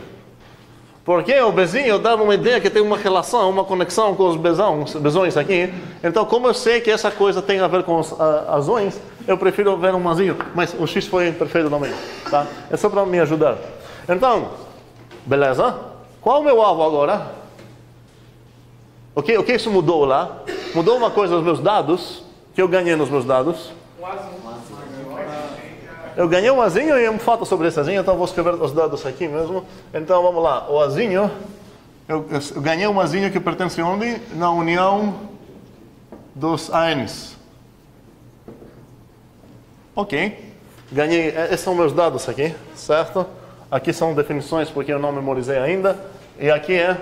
Porque o Bzinho dava uma ideia que tem uma relação, uma conexão com os besões aqui. Então, como eu sei que essa coisa tem a ver com os azões, eu prefiro ver um mazinho. Mas o X foi perfeito também, tá? É só para me ajudar. Então, beleza? Qual é o meu alvo agora? O que isso mudou lá? Mudou uma coisa nos meus dados, que eu ganhei nos meus dados. Eu ganhei um azinho e um fato sobre esse azinho, então vou escrever os dados aqui mesmo. Então vamos lá, o azinho, eu ganhei um azinho que pertence onde? Na união dos ANs. Ok, ganhei, esses são meus dados aqui, certo? Aqui são definições porque eu não memorizei ainda. E aqui é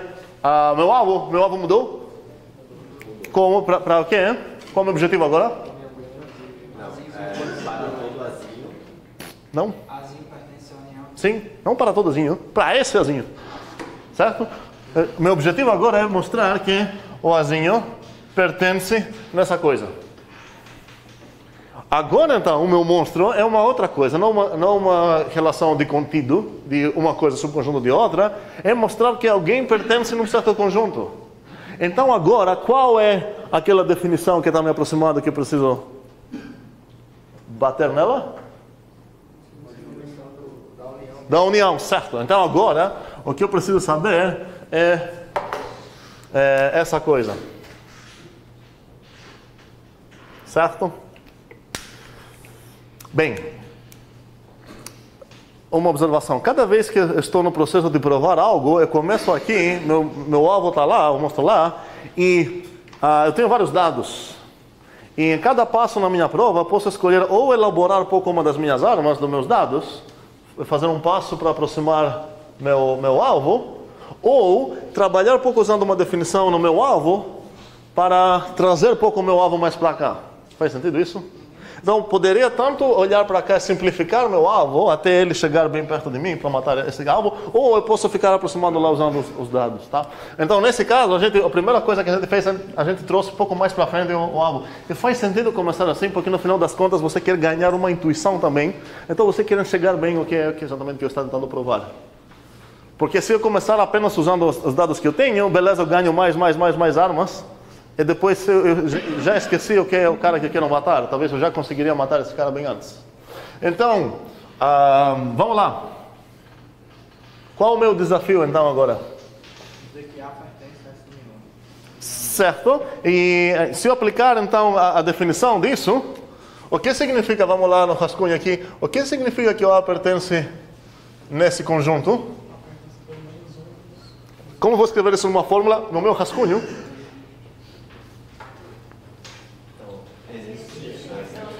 meu alvo mudou? Como, para o quê? Qual é o meu objetivo agora? Não? Azinho pertence ao Azinho. Sim, não para todo azinho, para esse azinho. Certo? Meu objetivo agora é mostrar que o azinho pertence nessa coisa. Agora, então, o meu monstro é uma outra coisa, não uma relação de contínuo, de uma coisa subconjunto de outra, é mostrar que alguém pertence num certo conjunto. Então, agora, qual é aquela definição que está me aproximando que eu preciso bater nela? Da união, certo. Então, agora, o que eu preciso saber é essa coisa. Certo? Bem, uma observação. Cada vez que eu estou no processo de provar algo, eu começo aqui, meu alvo está lá, eu mostro lá, e eu tenho vários dados. E em cada passo na minha prova, eu posso escolher ou elaborar um pouco uma das minhas armas, dos meus dados, fazer um passo para aproximar meu alvo, ou trabalhar um pouco usando uma definição no meu alvo, para trazer um pouco o meu alvo mais para cá. Faz sentido isso? Então, poderia tanto olhar para cá e simplificar meu alvo, até ele chegar bem perto de mim para matar esse alvo, ou eu posso ficar aproximado lá usando os dados, tá? Então, nesse caso, a primeira coisa que a gente fez, a gente trouxe um pouco mais para frente o alvo. E faz sentido começar assim, porque no final das contas você quer ganhar uma intuição também. Então, você quer chegar bem o que é exatamente o que eu estou tentando provar. Porque se eu começar apenas usando os dados que eu tenho, beleza, eu ganho mais armas. E depois eu já esqueci o que é o cara que eu quero matar. Talvez eu já conseguiria matar esse cara bem antes. Então, vamos lá. Qual o meu desafio então agora? Dizer que A pertence a essa união. Certo. E se eu aplicar então a definição disso, o que significa, vamos lá no rascunho aqui, o que significa que o A pertence nesse conjunto? Como vou escrever isso numa fórmula no meu rascunho?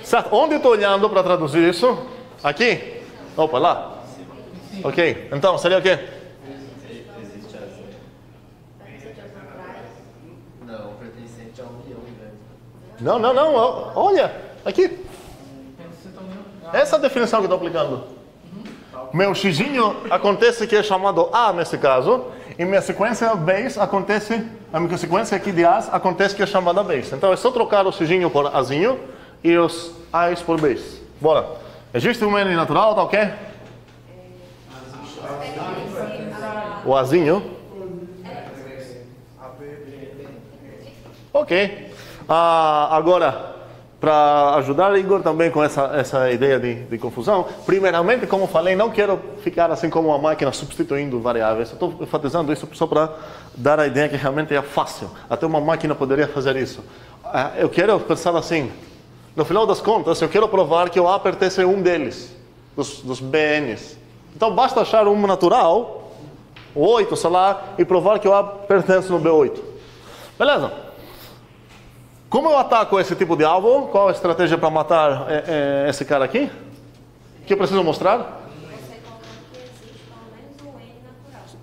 Certo. Onde eu estou olhando para traduzir isso? Aqui? Opa, lá. Ok. Então, seria o quê? Existe azinho. Não, pertencente a união, velho. Não. Olha, aqui. Essa é a definição que eu estou aplicando. Meu xzinho acontece que é chamado A nesse caso, e minha sequência base acontece, a minha sequência aqui de A's acontece que é chamada base. Então é só trocar o xzinho por Azinho e os A's por base. Bora. Existe um N natural, tá ok? O Azinho. Ok. Agora, para ajudar Igor também com essa ideia de confusão, primeiramente, como falei, não quero ficar assim como uma máquina substituindo variáveis. Eu estou enfatizando isso só para dar a ideia que realmente é fácil. Até uma máquina poderia fazer isso. Eu quero pensar assim, no final das contas, eu quero provar que o A pertence a um deles, dos BNs. Então basta achar um natural, o 8, sei lá, e provar que o A pertence no B8. Beleza? Como eu ataco esse tipo de alvo? Qual a estratégia para matar esse cara aqui? O que eu preciso mostrar? Você colocou que existe pelo menos um N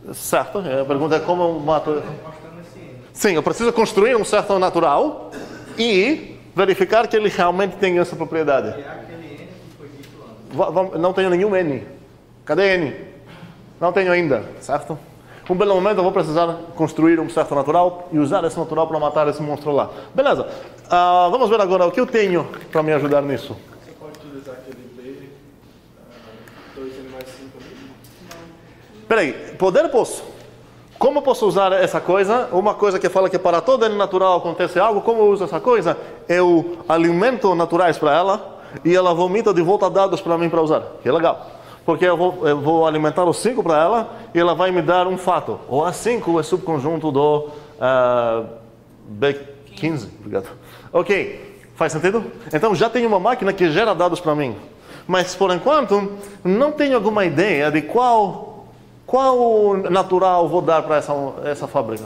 natural. Certo. A pergunta é como eu mato... Mostrando esse N. Sim, eu preciso construir um certo natural e verificar que ele realmente tem essa propriedade. Que é aquele N que foi dito antes. Não tenho nenhum N. Cadê N? Não tenho ainda, certo? Um belo momento eu vou precisar construir um certo natural e usar esse natural para matar esse monstro lá. Beleza. Vamos ver agora o que eu tenho para me ajudar nisso. Você pode utilizar aquele B, 2N mais 5 ali? Peraí, poder posso. Como posso usar essa coisa? Uma coisa que fala que para todo N natural acontece algo. Como eu uso essa coisa? Eu alimento naturais para ela e ela vomita de volta dados para mim para usar. Que é legal. Porque eu vou alimentar o 5 para ela e ela vai me dar um fato. O A5 é subconjunto do B15. Obrigado. Ok, faz sentido? Então já tenho uma máquina que gera dados para mim. Mas por enquanto não tenho alguma ideia de qual natural vou dar para essa fábrica.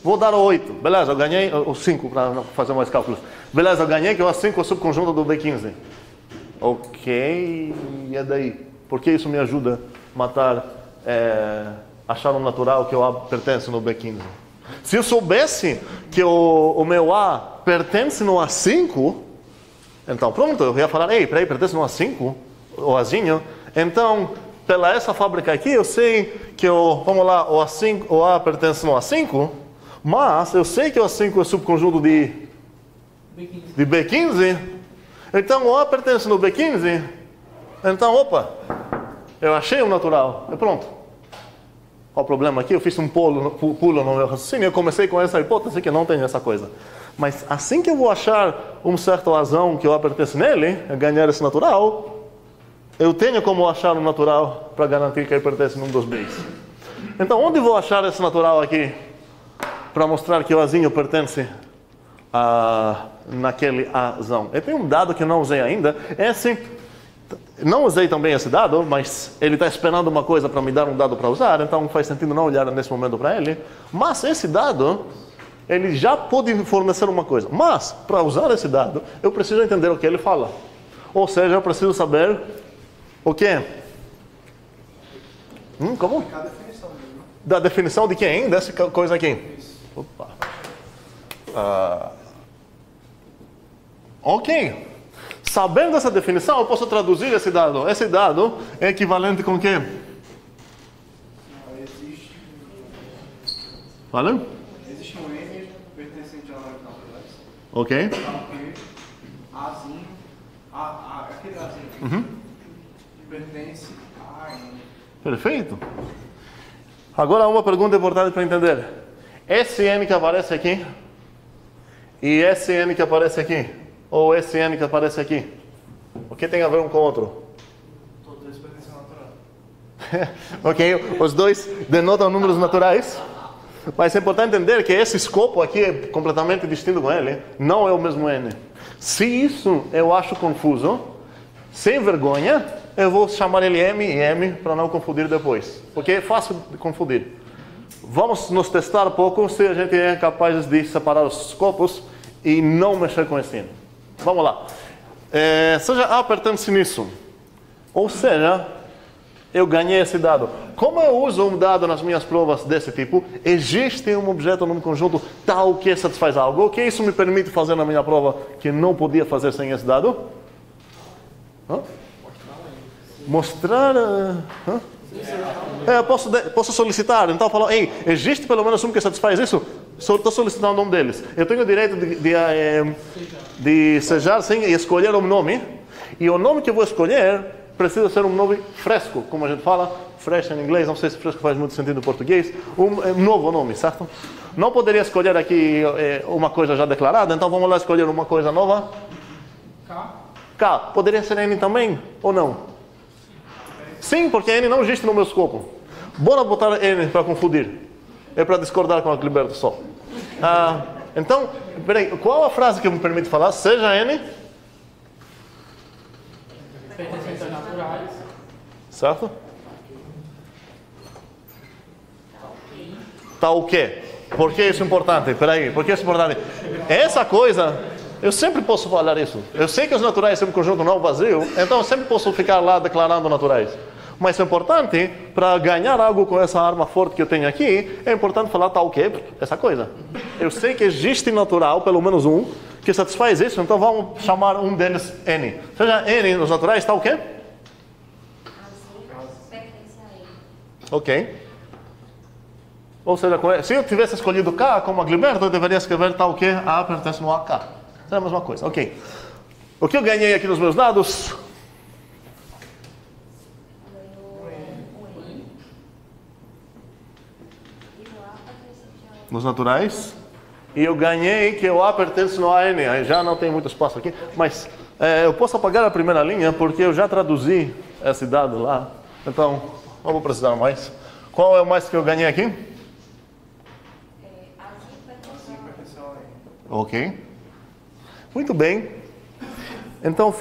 Vou dar o 8. Beleza, eu ganhei o 5 para fazer mais cálculos. Beleza, eu ganhei que o A5 é subconjunto do B15. Ok, e daí? Por que isso me ajuda a matar, achar um natural que o A pertence no B15? Se eu soubesse que o meu A pertence no A5, então pronto, eu ia falar, ei, peraí, pertence no A5, o Azinho, Então, pela essa fábrica aqui, eu sei que vamos lá, o A pertence no A5, mas eu sei que o A5 é subconjunto de B15, então o A pertence no B15, então, opa, eu achei um natural, e pronto. Qual o problema aqui? Eu fiz um pulo no meu raciocínio, eu comecei com essa hipótese que não tem essa coisa. Mas assim que eu vou achar um certo razão que o A pertence nele, ganhar esse natural, eu tenho como achar um natural para garantir que ele pertence num dos Bs. Então, onde vou achar esse natural aqui para mostrar que o Azinho pertence naquele Azão? Eu tenho um dado que eu não usei ainda. Não usei também esse dado, mas ele está esperando uma coisa para me dar um dado para usar, então faz sentido não olhar nesse momento para ele. Mas esse dado, ele já pode fornecer uma coisa. Mas, para usar esse dado, eu preciso entender o que ele fala. Ou seja, eu preciso saber o quê? Como? A definição mesmo. Da definição de quem? Dessa coisa aqui. Opa. Ok. Sabendo essa definição, eu posso traduzir esse dado. Esse dado é equivalente com o quê? Existe Valeu? existe um N pertencente a números naturais. Ok. Porque Azinho, aquele Azinho pertence a N. Perfeito. Agora uma pergunta importante para entender. Esse N que aparece aqui e esse N que aparece aqui, ou esse N que aparece aqui, o que tem a ver um com o outro? Todos eles pertencem ao natural. Ok, os dois denotam números naturais, mas é importante entender que esse escopo aqui é completamente distinto com ele, não é o mesmo N. Se isso eu acho confuso, sem vergonha, eu vou chamar ele M e M para não confundir depois, porque é fácil de confundir. Vamos nos testar um pouco se a gente é capaz de separar os escopos e não mexer com esse N. Vamos lá. Seja A pertence nisso, ou seja, eu ganhei esse dado. Como eu uso um dado nas minhas provas desse tipo, existe um objeto num conjunto tal que satisfaz algo. O que isso me permite fazer na minha prova que não podia fazer sem esse dado? Mostrar... posso solicitar. Então eu falo, ei, existe pelo menos um que satisfaz isso? Estou solicitando um deles. Eu tenho o direito de sejar sim e escolher um nome. E o nome que eu vou escolher precisa ser um nome fresco, como a gente fala, fresh em inglês, não sei se fresco faz muito sentido em português, um novo nome, certo? Não poderia escolher aqui uma coisa já declarada, então vamos lá escolher uma coisa nova. K. Poderia ser N também, ou não? Sim, porque N não existe no meu escopo. Bora botar N para confundir. É para discordar com a Cliberto só. Então, peraí, qual a frase que me permite falar? Seja N... Pertencentes naturais. Certo? Tá o quê? Por que isso é importante? Peraí, por que isso é importante? Essa coisa, eu sempre posso falar isso. Eu sei que os naturais são um conjunto não vazio, então eu sempre posso ficar lá declarando naturais. Mas é importante, para ganhar algo com essa arma forte que eu tenho aqui, é importante falar tal que essa coisa. Eu sei que existe natural, pelo menos um, que satisfaz isso, então vamos chamar um deles N. Seja N nos naturais, tal o quê? Azinho pertence a N. Ok. Ou seja, se eu tivesse escolhido K como a Gliberto, eu deveria escrever tal que A pertence no AK. É a mesma coisa, ok. O que eu ganhei aqui nos meus dados? Nos naturais. E eu ganhei que o A pertence no AN. Aí já não tem muito espaço aqui. Mas eu posso apagar a primeira linha porque eu já traduzi esse dado lá. Então, não vou precisar mais. Qual é o mais que eu ganhei aqui? Azinho pertence a N. Ok. Muito bem. Então,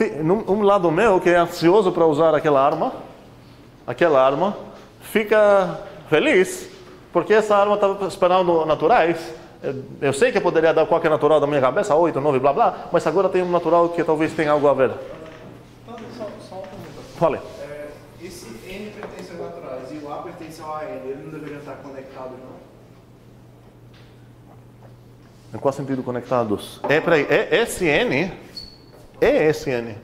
um lado meu, que é ansioso para usar aquela arma, fica feliz, porque essa arma estava esperando naturais. Eu sei que eu poderia dar qualquer natural da minha cabeça, 8, 9, blá, blá, mas agora tem um natural que talvez tenha algo a ver. Só uma pergunta. Fale. Esse N pertence aos naturais e o A pertence ao AN, ele não deveria estar conectado, não? Em qual sentido conectados? Peraí, é esse N? É esse N.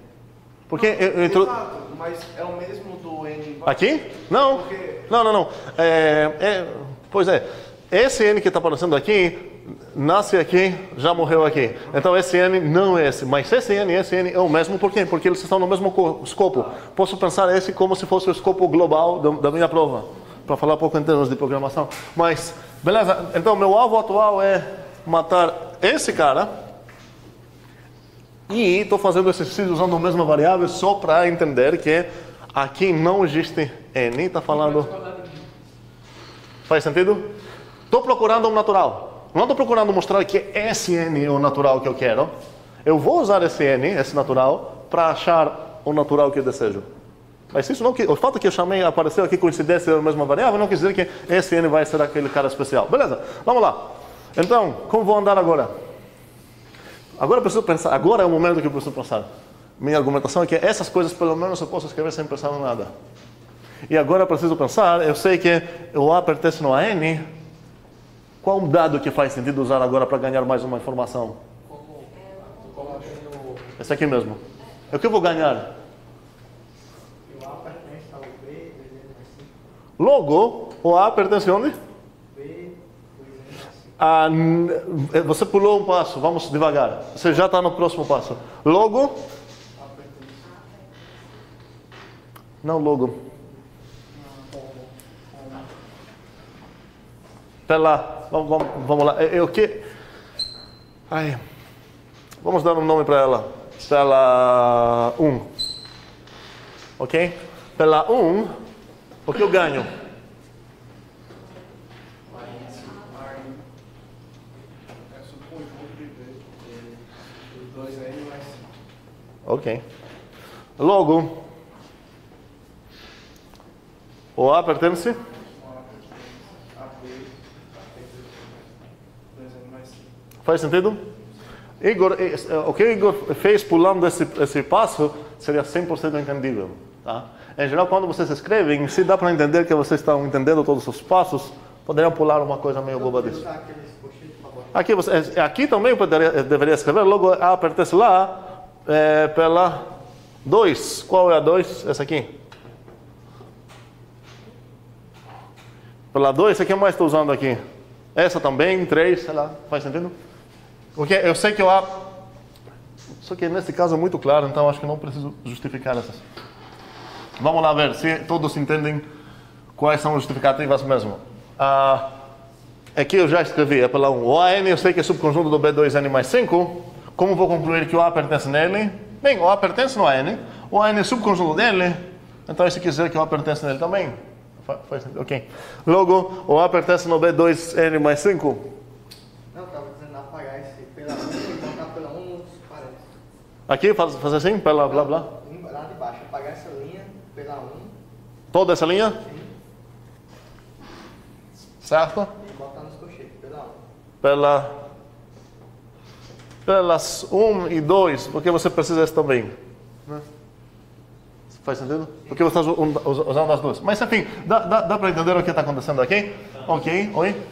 Porque eu introduzo... Exato, mas é o mesmo do N. Aqui? Não. Porque- Não. Pois é. Esse N que está aparecendo aqui, nasce aqui, já morreu aqui. Então esse N não é esse. Mas esse N e esse N é o mesmo. Por quê? Porque eles estão no mesmo escopo. Posso pensar esse como se fosse o escopo global da minha prova. Para falar um pouco em termos de programação. Mas, beleza. Então meu alvo atual é matar esse cara. E estou fazendo esse exercício usando a mesma variável só para entender que aqui não existe N. Está falando... Faz sentido? Estou procurando um natural. Não estou procurando mostrar que esse N é o natural que eu quero. Eu vou usar esse N, esse natural, para achar o natural que eu desejo. Mas isso não, o fato que eu chamei, apareceu aqui coincidência da mesma variável, não quer dizer que esse N vai ser aquele cara especial. Beleza, vamos lá. Então, como vou andar agora? Agora eu preciso pensar, agora é o momento que eu preciso pensar. Minha argumentação é que essas coisas, pelo menos, eu posso escrever sem pensar em nada. E agora eu preciso pensar, eu sei que o A pertence no AN. Qual um dado que faz sentido usar agora para ganhar mais uma informação? Esse aqui mesmo. É o que eu vou ganhar. Logo, o A pertence onde? Você pulou um passo, vamos devagar. Você já está no próximo passo. Logo. Não logo. Pela. Vamos lá. O que? Ai. Vamos dar um nome para ela. Pela 1. Ok? Pela 1, o que eu ganho? Ok. Logo, o A pertence? Faz sentido? Igor, o que Igor fez pulando esse passo seria 100% entendível. Tá? Em geral, quando vocês escrevem, se dá para entender que vocês estão entendendo todos os passos, poderiam pular uma coisa meio boba disso. Aqui também deveria escrever, logo A pertence lá. Pela 2. Qual é a 2? Essa aqui. Pela 2, essa que eu mais estou usando aqui. Essa também, 3, sei lá, faz sentido? Porque eu sei que o A... Só que nesse caso é muito claro, então acho que não preciso justificar essas. Vamos lá ver se todos entendem quais são as justificativas mesmo. Aqui eu já escrevi, é pela 1. O AN eu sei que é subconjunto do B2N mais 5. Como vou concluir que o A pertence nele? Bem, o A pertence no AN. O AN é subconjunto dele. Então isso quer dizer que o A pertence nele também. Faz sentido? Ok. Logo, o A pertence no B2N mais 5. Não, estava dizendo apagar esse pela 1 e botar pela 1 nos parênteses. Aqui, faz assim, pela blá blá. Lá de baixo, apagar essa linha pela 1. Toda essa linha? Sim. Certo? E botar nos colchetes, pela 1. Pelas 1 e 2, porque você precisa esse também. Faz sentido? Porque você está usando as duas. Mas enfim, dá para entender o que está acontecendo aqui? Ok, oi?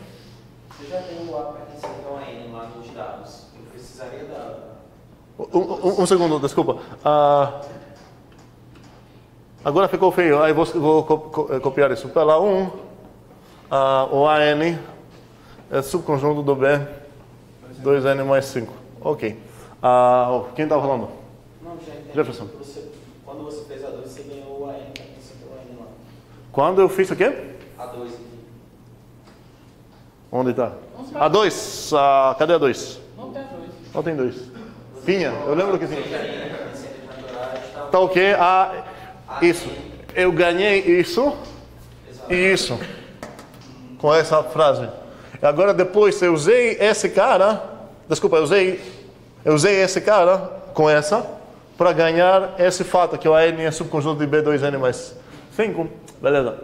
Você já tem o A pertencente ao AN lá nos dados. Eu precisaria da... Um segundo, desculpa. Agora ficou feio, aí vou copiar isso. Pela 1, o AN é subconjunto do B 2N mais 5. Ok. Quem está falando? Não, já entendi. Jefferson. Quando você fez a 2, você ganhou o AN pertencente ao AN lá. Quando eu fiz o quê? A 2 aqui. Onde está? A 2. Cadê a 2? Não tem dois. Não tem 2. Tinha, eu lembro que tinha. Tá ok? Isso. Eu ganhei isso e isso. Com essa frase. Agora depois eu usei esse cara. Desculpa, eu usei esse cara com essa para ganhar esse fato que o AN é subconjunto de B2N mais 5. Beleza.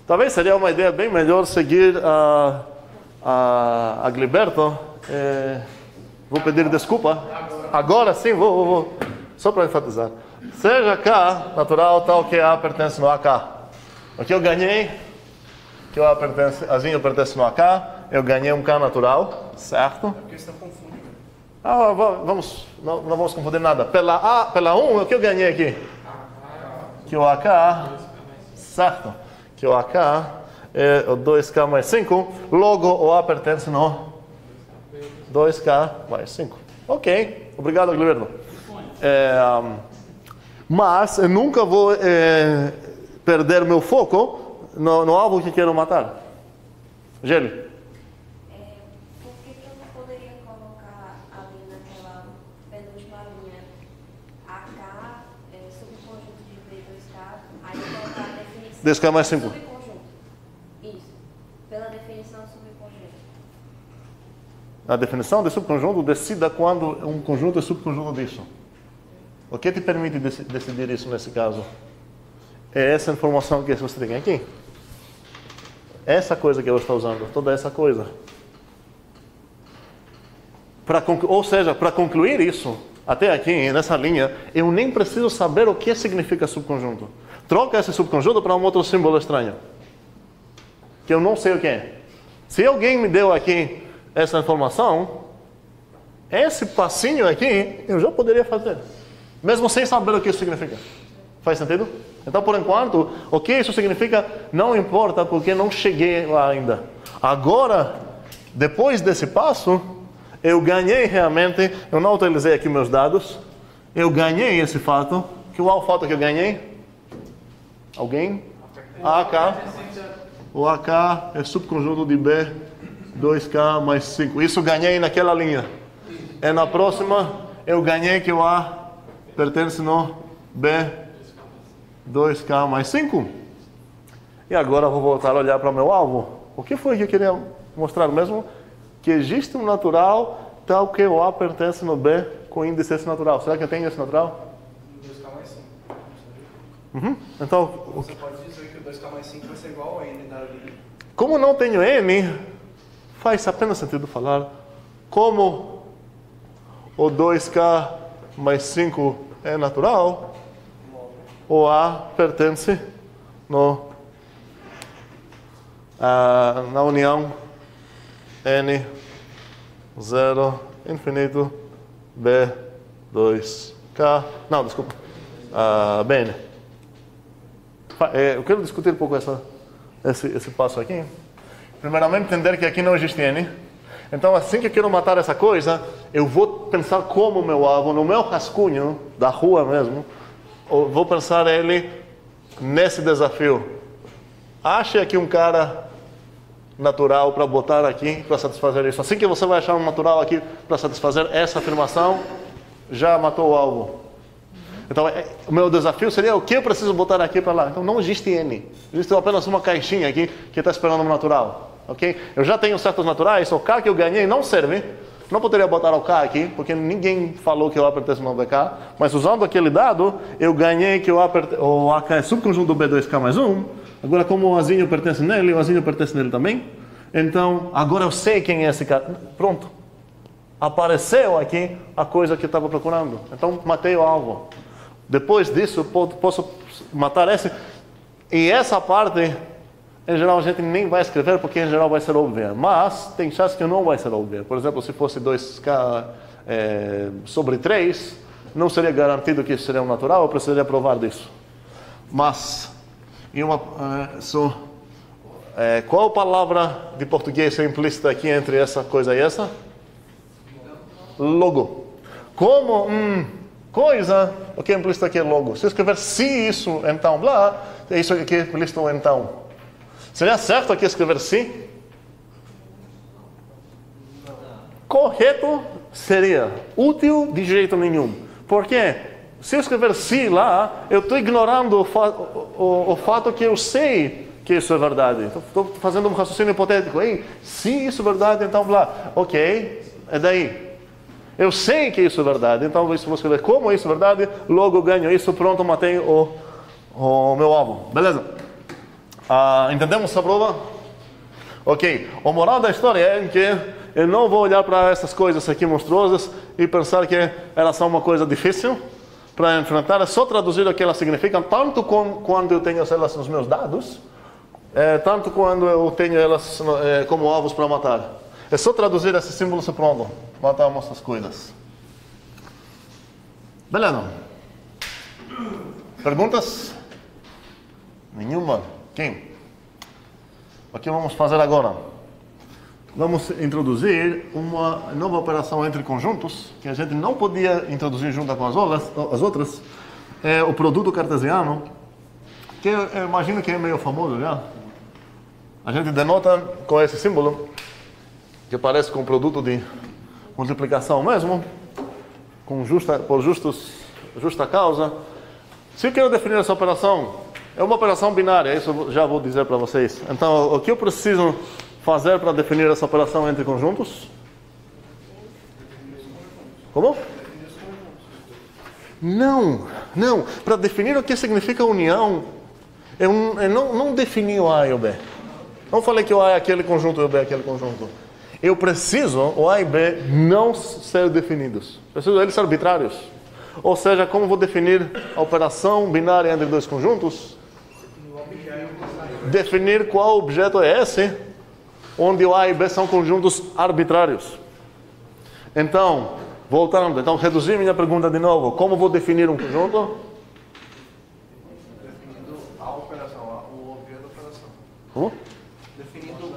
Talvez seria uma ideia bem melhor seguir a Gliberto. Vou pedir desculpa. Agora sim, vou. Só para enfatizar. Seja K natural tal que A pertence no AK. Aqui eu ganhei que o Azinho pertence no AK. Eu ganhei um K natural, certo? Porque você está confundindo. Não vamos confundir nada. Pela 1, o que eu ganhei aqui? Que o AK, certo? Que o AK é o 2K mais 5, logo o A pertence no 2K mais 5. Ok, obrigado, Guilherme. Mas eu nunca vou perder meu foco no alvo que quero matar. Geli. Por que eu não poderia colocar ali naquela penúltima linha AK, subconjunto de B2K, aí colocar a definição 2K mais 5. subconjunto? Isso, pela definição subconjunto. A definição de subconjunto decida quando um conjunto é subconjunto disso. O que te permite decidir isso nesse caso? É essa informação que você tem aqui. Essa coisa que eu estou usando, toda essa coisa. Ou seja, para concluir isso, até aqui, nessa linha, eu nem preciso saber o que significa subconjunto. Troca esse subconjunto para um outro símbolo estranho, que eu não sei o que é. Se alguém me deu aqui essa informação, esse passinho aqui, eu já poderia fazer, mesmo sem saber o que isso significa. Faz sentido? Então, por enquanto, o que isso significa não importa, porque não cheguei lá ainda. Agora, depois desse passo, eu ganhei realmente, eu não utilizei aqui meus dados, eu ganhei esse fato. Qual o fato que eu ganhei? Alguém? AK. O AK é subconjunto de B, 2K mais 5. Isso eu ganhei naquela linha. E na próxima, eu ganhei que o A pertence no B, 2K mais 5. E agora eu vou voltar a olhar para o meu alvo. O que foi que eu queria mostrar mesmo? Que existe um natural tal que o A pertence no B com índice esse natural. Será que eu tenho esse natural? 2K mais 5. Uhum. Então, Você pode dizer que o 2K mais 5 vai ser igual ao N da linha. como não tenho N, faz apenas sentido falar como o 2K mais 5 é natural, o A pertence na união N 0 infinito B 2K. Não, desculpa. Bn. Eu quero discutir um pouco esse passo aqui. Primeiramente, entender que aqui não existe N. Então, assim que eu quero matar essa coisa, eu vou pensar como meu alvo, no meu rascunho da rua mesmo, eu vou pensar ele nesse desafio. Ache aqui um cara natural para botar aqui para satisfazer isso. Assim que você vai achar um natural aqui para satisfazer essa afirmação, já matou o alvo. Então, o meu desafio seria o que eu preciso botar aqui para lá. Então, não existe N. Existe apenas uma caixinha aqui que está esperando um natural. Ok? Eu já tenho certos naturais, o K que eu ganhei não serve. Não poderia botar o K aqui, porque ninguém falou que o A pertence no BK. Mas usando aquele dado, eu ganhei que o AK é subconjunto do B2K mais 1. Agora, como o Azinho pertence nele, o Azinho pertence nele também. Então, agora eu sei quem é esse cara. Pronto. Apareceu aqui a coisa que eu estava procurando. Então, matei o alvo. Depois disso, posso matar esse. E essa parte, em geral, a gente nem vai escrever, porque em geral vai ser óbvia. Mas tem chance que não vai ser óbvia. Por exemplo, se fosse 2K sobre 3, não seria garantido que isso seria um natural, eu precisaria provar disso. Mas, qual palavra de português é implícita aqui entre essa coisa e essa? Logo. Como coisa, o que é implícito aqui é logo. Se eu escrever se isso, então blá, é isso aqui é implícito então. Seria certo aqui escrever se? Correto seria. Útil de jeito nenhum. Por quê? Se eu escrever se lá, eu estou ignorando o fato que eu sei que isso é verdade. Estou fazendo um raciocínio hipotético. Ei, se isso é verdade, então blá. Ok, é daí. Eu sei que isso é verdade, então isso vou escrever como isso é verdade, logo ganho isso, pronto, matei o meu alvo. Beleza? Entendemos essa prova? Ok. O moral da história é que eu não vou olhar para essas coisas aqui monstruosas e pensar que elas são uma coisa difícil para enfrentar. É só traduzir o que elas significam, tanto quando eu tenho elas nos meus dados, tanto quando eu tenho elas como alvos para matar. É só traduzir esses símbolos e pronto. matamos as coisas. Beleza. Perguntas? Nenhuma? Quem? O que vamos fazer agora? Vamos introduzir uma nova operação entre conjuntos, que a gente não podia introduzir junto com as outras. É o produto cartesiano, que eu imagino que é meio famoso já. A gente denota com esse símbolo, que parece com o produto de multiplicação mesmo, com justa causa. Se eu quero definir essa operação, é uma operação binária, isso eu já vou dizer para vocês. Então, o que eu preciso fazer para definir essa operação entre conjuntos? Como? Não. Para definir o que significa união, não definir o A e o B. Não falei que o A é aquele conjunto e o B é aquele conjunto. Eu preciso, o A e B, não ser definidos. Preciso deles arbitrários. Ou seja, como vou definir a operação binária entre dois conjuntos? Definir qual objeto é esse, onde o A e B são conjuntos arbitrários. Então, voltando, reduzir minha pergunta de novo. Como vou definir um conjunto? Definindo a operação, o objeto da operação. Como? Definindo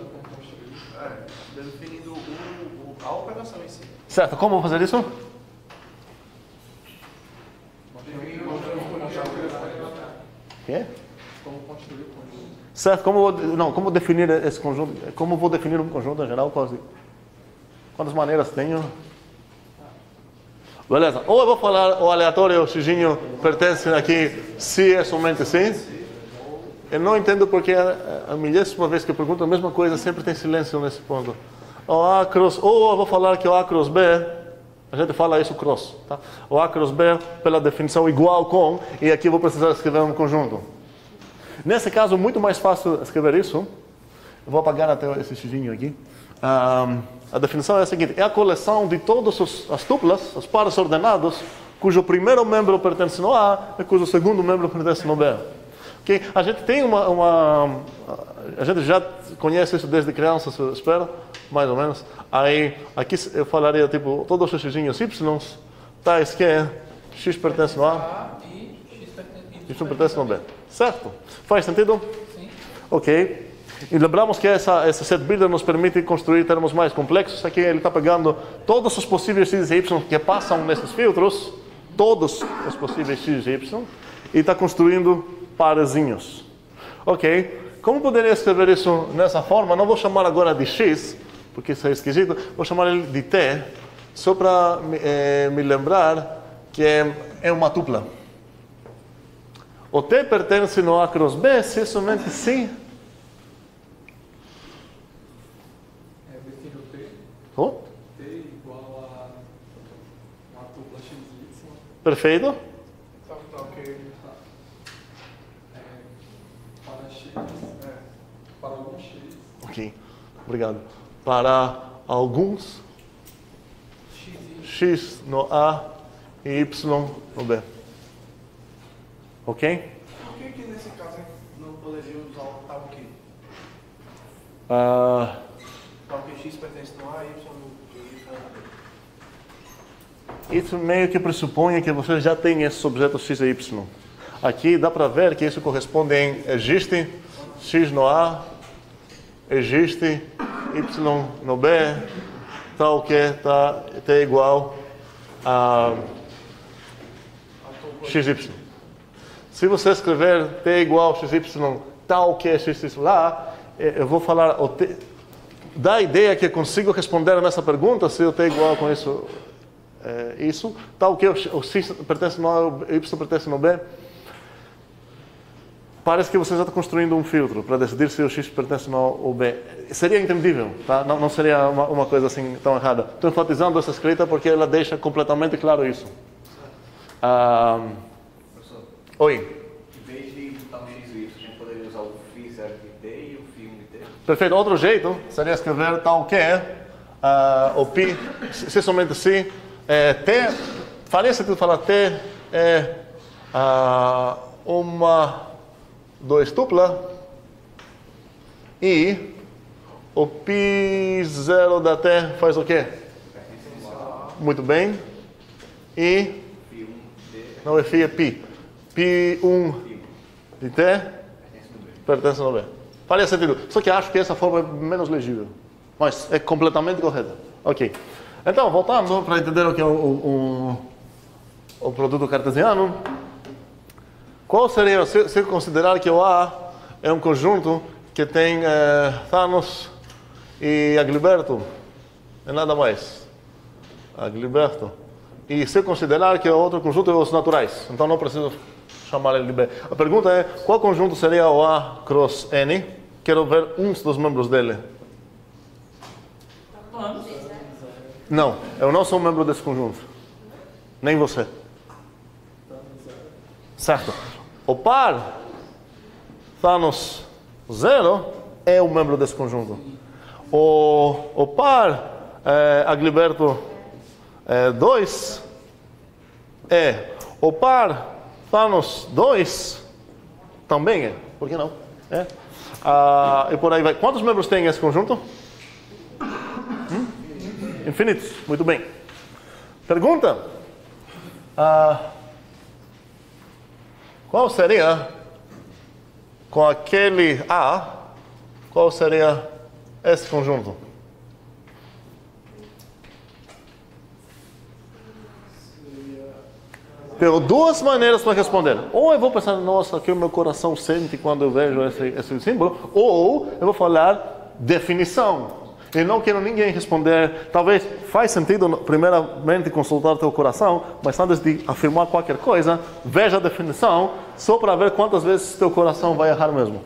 a operação em si. Certo, como vou fazer isso? Quê? Como construir o conjunto. Certo, como definir esse conjunto? Como vou definir um conjunto em geral? Quantas maneiras tenho? Beleza. Ou eu vou falar o aleatório, o xizinho pertence aqui, se é somente sim. Eu não entendo porque a milésima vez que eu pergunto a mesma coisa, sempre tem silêncio nesse ponto. Ou eu vou falar que o A cross B, a gente fala isso cross, tá? O A cross B pela definição igual com, e aqui eu vou precisar escrever um conjunto. Nesse caso, muito mais fácil escrever isso. Eu vou apagar até esse xizinho aqui. A definição é a seguinte: é a coleção de todas as tuplas, os pares ordenados, cujo primeiro membro pertence no A e cujo segundo membro pertence no B. Okay? A gente tem a gente já conhece isso desde criança, espero, mais ou menos. Aí, aqui eu falaria, tipo, todos os xizinhos Y, tais que X pertence no A e Y pertence no B. Certo? Faz sentido? Sim. Ok. E lembramos que esse set builder nos permite construir termos mais complexos. Aqui ele está pegando todos os possíveis X e Y que passam nesses filtros, todos os possíveis X e Y, e está construindo parezinhos. Ok. Como poderia escrever isso nessa forma? Não vou chamar agora de X, porque isso é esquisito. Vou chamar ele de T, só para me lembrar que é uma tupla. O T pertence no A cross B se somente sim. Define o T. Oh? T igual a uma dupla x, y. Perfeito. Tá ok. Para x, para algum x. Ok. Obrigado. Para alguns X no A e Y no B. Ok? Por que nesse caso não poderia usar o tal que? Tal que X pertence no A, Y no B. Isso meio que pressupõe que você já tem esses objetos X e Y. Aqui dá para ver que isso corresponde em existe X no A, existe Y no B, tal que T é igual a XY. Se você escrever T é igual a XY, tal que é XY lá, eu vou falar, dá a ideia que eu consigo responder nessa pergunta, se o T é igual com isso, tal que o X pertence no A, o Y pertence no B. Parece que você já está construindo um filtro para decidir se o X pertence no A ou B. Seria entendível, tá? Não seria uma coisa assim tão errada. Estou enfatizando essa escrita porque ela deixa completamente claro isso. Oi. Em vez de botar um x e y, a gente poderia usar o φ0 de t e o φ1 de t. Perfeito. Outro jeito seria escrever tal que o π, se somente se, t, faria sentido falar t é uma 2 tupla e o π0 da t faz o quê? muito bem. E... não é φ, é π. π1 de t pertence no B. Faria sentido. Só que acho que essa forma é menos legível. Mas é completamente correta. Ok. Então, voltando para entender o que é o produto cartesiano. Qual seria, se considerar que o A é um conjunto que tem Thanos e Agilberto, é nada mais. Agilberto. E se considerar que o outro conjunto é os naturais, então não preciso chamar ele de B. A pergunta é, qual conjunto seria o A cross N? Quero ver uns dos membros dele. Não, eu não sou um membro desse conjunto. Nem você. Certo. O par Thanos 0 é um membro desse conjunto. O par Agilberto 2 é. O par Thanos 2 também é. Por que não? É. E por aí vai. Quantos membros tem esse conjunto? Infinitos. Muito bem. Pergunta. Qual seria, com aquele A, qual seria esse conjunto? Tenho duas maneiras para responder. Ou eu vou pensar, nossa, que o meu coração sente quando eu vejo esse símbolo. Ou eu vou falar definição. E não quero ninguém responder. Talvez faz sentido, primeiramente, consultar o teu coração, mas antes de afirmar qualquer coisa, veja a definição, só para ver quantas vezes teu coração vai errar mesmo.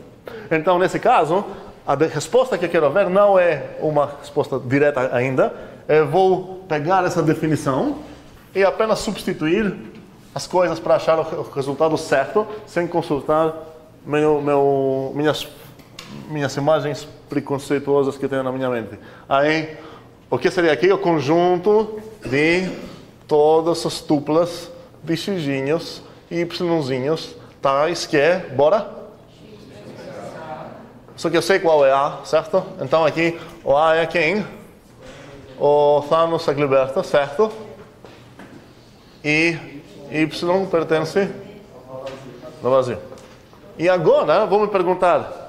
Então, nesse caso, a resposta que eu quero ver não é uma resposta direta ainda. Eu vou pegar essa definição e apenas substituir as coisas para achar o resultado certo, sem consultar minhas imagens preconceituosas que tenho na minha mente. Aí, o que seria aqui? O conjunto de todas as tuplas de xzinhos e yzinhos, tais que é, bora? Só que eu sei qual é A, certo? Então aqui, o A é quem? O Thanos Agilberto, certo? E Y pertence no vazio. E agora, vou me perguntar,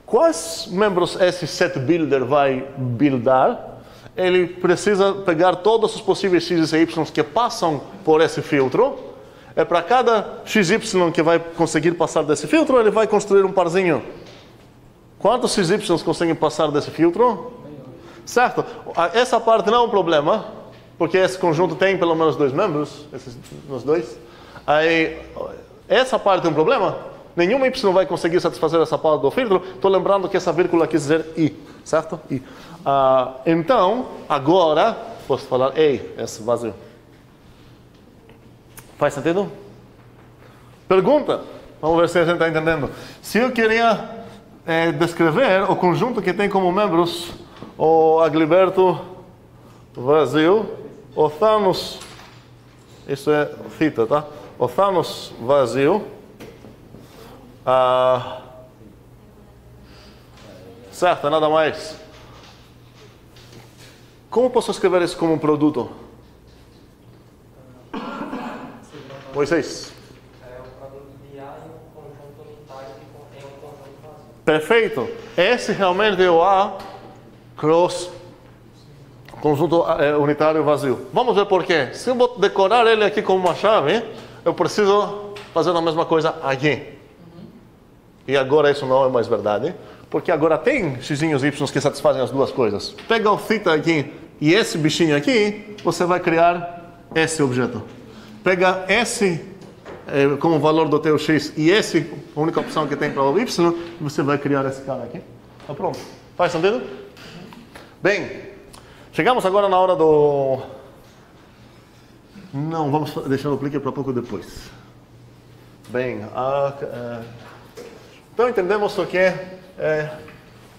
quais membros esse set builder vai buildar? Ele precisa pegar todos os possíveis x e y que passam por esse filtro. É para cada xy que vai conseguir passar desse filtro, ele vai construir um parzinho. Quantos xy conseguem passar desse filtro? Certo. Essa parte não é um problema, porque esse conjunto tem pelo menos dois membros, esses dois. Aí, essa parte é um problema? Nenhum y vai conseguir satisfazer essa parte do filtro. Estou lembrando que essa vírgula quer dizer i, certo? I. Então, agora, posso falar ei, esse vazio. Faz sentido? Pergunta. Vamos ver se a gente está entendendo. Se eu queria descrever o conjunto que tem como membros o Agilberto vazio, o Thanos, isso é θ, tá? O Thanos vazio, certo, nada mais. Como posso escrever isso como um produto? Moisés. É um produto de A e um conjunto unitário que contém um conjunto vazio. Perfeito. Esse realmente é o A cross conjunto unitário vazio. Vamos ver por quê. Se eu vou decorar ele aqui como uma chave, eu preciso fazer a mesma coisa aqui. E agora isso não é mais verdade, porque agora tem xzinhos e y's que satisfazem as duas coisas. Pega o θ aqui e esse bichinho aqui, você vai criar esse objeto. Pega esse como valor do teu x e esse, a única opção que tem para o y, você vai criar esse cara aqui. Tá pronto. Faz sentido? Bem, chegamos agora na hora do... Não, vamos deixar o clique para pouco depois. Bem, então entendemos o que é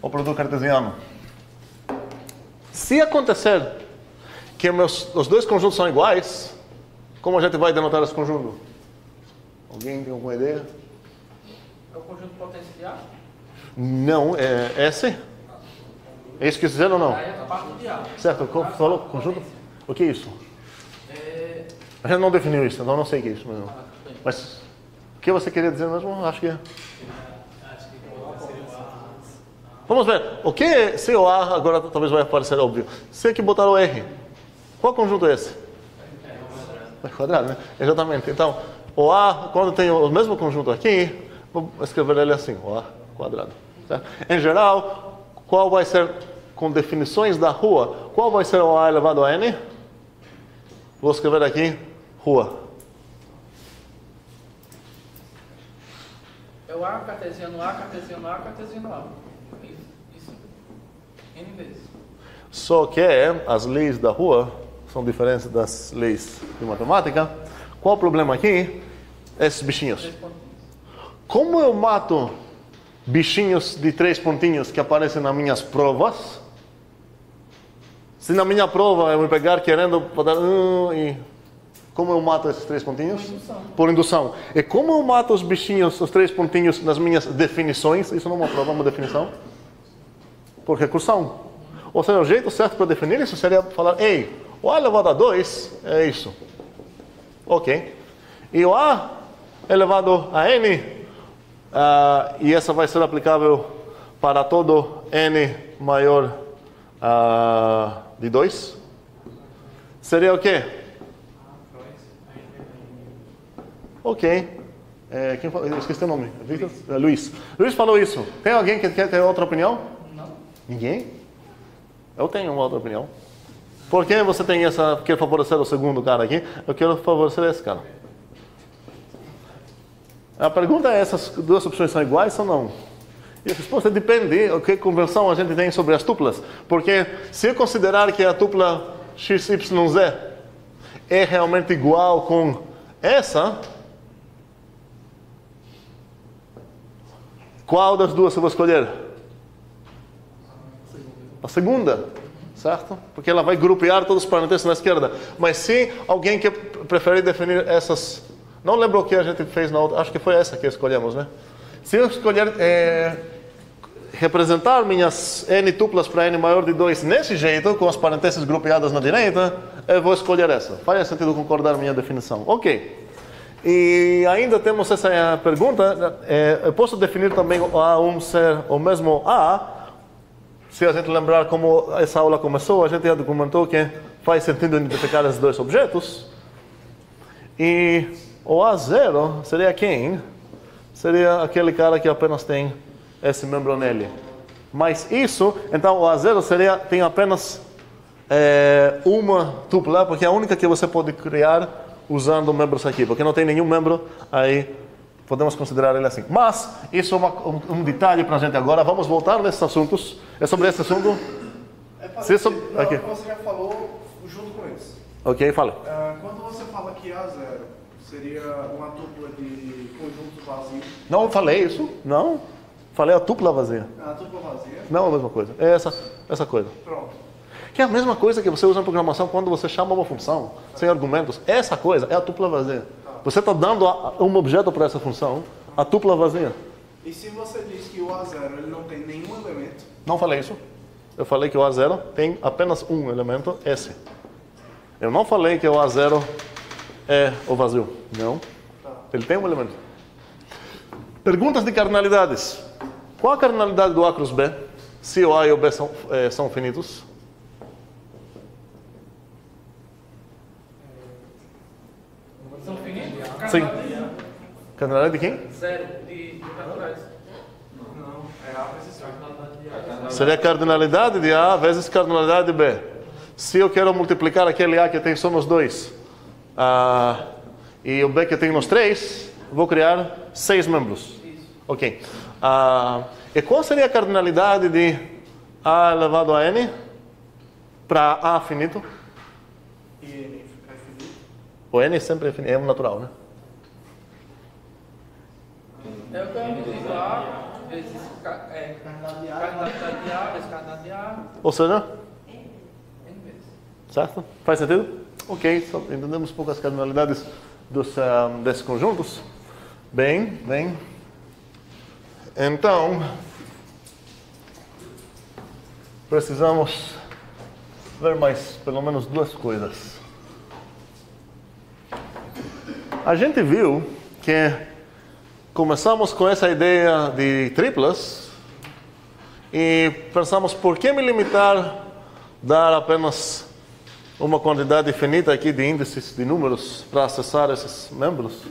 o produto cartesiano. Se acontecer que os dois conjuntos são iguais, como a gente vai denotar esse conjunto? Alguém tem alguma ideia? É o conjunto potencial? Não, é esse? É isso que dizer ou não? Aí é a parte de A. Certo, falou conjunto? O que é isso? A gente não definiu isso, então não sei o que é isso mesmo. Mas o que você queria dizer mesmo? Acho que... Vamos ver. O que se o A, agora talvez vai parecer óbvio. Se aqui botar o R, qual conjunto é esse? É quadrado, né? Exatamente. Então, o A, quando tem o mesmo conjunto aqui, vou escrever ele assim, o A quadrado. Certo? Em geral, qual vai ser, com definições da rua, qual vai ser o A elevado a N? Vou escrever aqui, rua. É o A, cartesiano A, cartesiano A, cartesiano A. Isso. N vezes. Só que as leis da rua são diferentes das leis de matemática. Qual o problema aqui? Esses bichinhos. Como eu mato bichinhos de 3 pontinhos que aparecem nas minhas provas? Se na minha prova eu me pegar querendo botar e como eu mato esses 3 pontinhos? Por indução. E como eu mato os bichinhos, os 3 pontinhos nas minhas definições? Isso não é uma prova, é uma definição. Por recursão. Ou seja, o jeito certo para definir isso seria falar, ei, o A elevado a 2 é isso. Ok. E o A elevado a N, e essa vai ser aplicável para todo N maior de 2, seria o quê? Ok. Quem falou? Eu esqueci o nome. Victor? Luiz. Luiz falou isso. Tem alguém que quer ter outra opinião? Não. Ninguém? Eu tenho uma outra opinião. Por que você tem essa, quer favorecer o segundo cara aqui? Eu quero favorecer esse cara. A pergunta é, essas duas opções são iguais ou não? E a resposta depende de que conversão a gente tem sobre as tuplas. Porque se eu considerar que a tupla XYZ é realmente igual com essa, qual das duas eu vou escolher? A segunda, certo? Porque ela vai grupear todos os parênteses na esquerda. Mas se alguém que preferir definir essas... Não lembro o que a gente fez na outra, acho que foi essa que escolhemos, né? Se eu escolher representar minhas N tuplas para N maior de 2 nesse jeito, com as parênteses grupeadas na direita, eu vou escolher essa. Faz sentido concordar com a minha definição. Ok. E ainda temos essa pergunta, eu posso definir também o A1 ser o mesmo A? Se a gente lembrar como essa aula começou, a gente já documentou que faz sentido identificar esses dois objetos. E o A0 seria quem? Seria aquele cara que apenas tem esse membro nele. Mas isso, então o A0 tem apenas uma tupla, porque é a única que você pode criar usando membros aqui, porque não tem nenhum membro, aí podemos considerar ele assim. Mas isso é um detalhe para a gente agora. Vamos voltar nesses assuntos. É sobre esse assunto? Não, aqui. você já falou junto com isso. Ok, fala. Quando você fala que A0 seria uma tupla de conjunto vazio. Não eu falei isso. Não. Falei a tupla vazia. A tupla vazia? Não é a mesma coisa. É essa coisa. Pronto. Que é a mesma coisa que você usa na programação quando você chama uma função sem argumentos. Essa coisa é a tupla vazia. Você está dando um objeto para essa função, a tupla vazia. E se você diz que o A0 ele não tem nenhum elemento? Não falei isso. Eu falei que o A0 tem apenas um elemento, S. Eu não falei que o A0 é o vazio. Não. Ele tem um elemento. Perguntas de cardinalidades. Qual a cardinalidade do A cruz B? Se o A e o B são finitos? São finitos? Sim. Cardinalidade de quem? Zero de naturais. Não, é A vezes A. Seria a cardinalidade de A vezes cardinalidade de B. Se eu quero multiplicar aquele A que tem só nos 2 e o B que tem nos 3, vou criar 6 membros. Ok. E qual seria a cardinalidade de A elevado a N para A finito? E N é finito? O N sempre é finito, é um natural, né? É o que eu digo, A vezes cardinalidade de A vezes cardinalidade de A. Ou seja, N vezes. certo? Faz sentido? Ok, só entendemos um pouco as cardinalidades desses conjuntos. Bem. Então, precisamos ver mais pelo menos duas coisas. a gente viu que começamos com essa ideia de triplas e pensamos, por que me limitar, dar apenas uma quantidade infinita aqui de índices de números para acessar esses membros?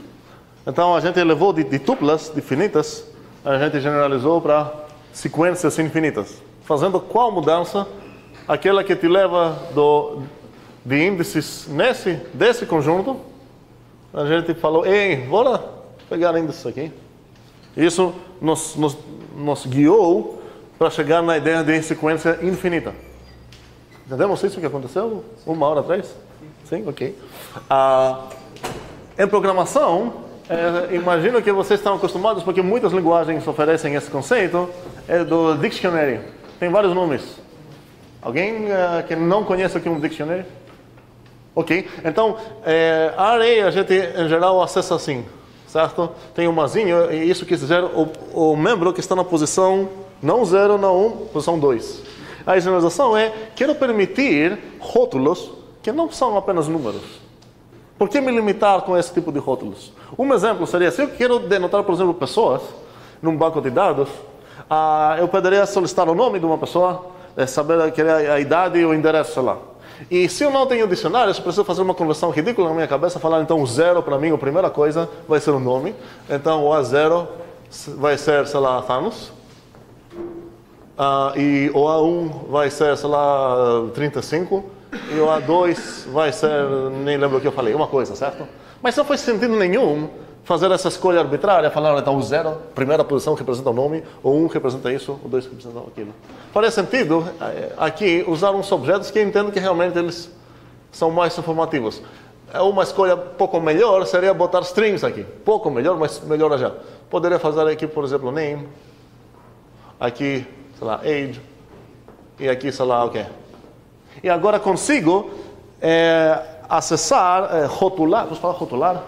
Então a gente elevou de tuplas, de finitas, a gente generalizou para sequências infinitas. Fazendo qual mudança? Aquela que te leva de índices desse conjunto. A gente falou, ei, bora pegar índices aqui. Isso nos guiou para chegar na ideia de sequência infinita. Entendemos isso que aconteceu 1 hora atrás? Sim, ok. Em programação, imagino que vocês estão acostumados, porque muitas linguagens oferecem esse conceito, do dictionary. Tem vários nomes. Alguém que não conhece o que é um dictionary? Ok. Então, a array a gente, em geral, acessa assim, certo? Tem um mazinho, e isso quer dizer o membro que está na posição, não 0, não 1, posição 2. A generalização é, quero permitir rótulos que não são apenas números. Por que me limitar com esse tipo de rótulos? Um exemplo seria, se eu quero denotar, por exemplo, pessoas, num banco de dados, eu poderia solicitar o nome de uma pessoa, saber a idade e o endereço, sei lá. E se eu não tenho dicionário, eu preciso fazer uma conversão ridícula na minha cabeça, falar então o 0 para mim, a primeira coisa vai ser o nome. Então o A0 vai ser, sei lá, Thanos. E o A1 vai ser, sei lá, 35. E o A2 vai ser, nem lembro o que eu falei, uma coisa, certo? Mas não faz sentido nenhum fazer essa escolha arbitrária, falar então o 0, primeira posição representa o nome, o 1 representa isso, o 2 representa aquilo. Faria sentido aqui usar uns objetos que eu entendo que realmente eles são mais informativos. Uma escolha pouco melhor seria botar strings aqui. Pouco melhor, mas melhor já. Poderia fazer aqui, por exemplo, name, aqui, sei lá, age, e aqui, sei lá, o quê. E agora consigo acessar, rotular, posso falar rotular?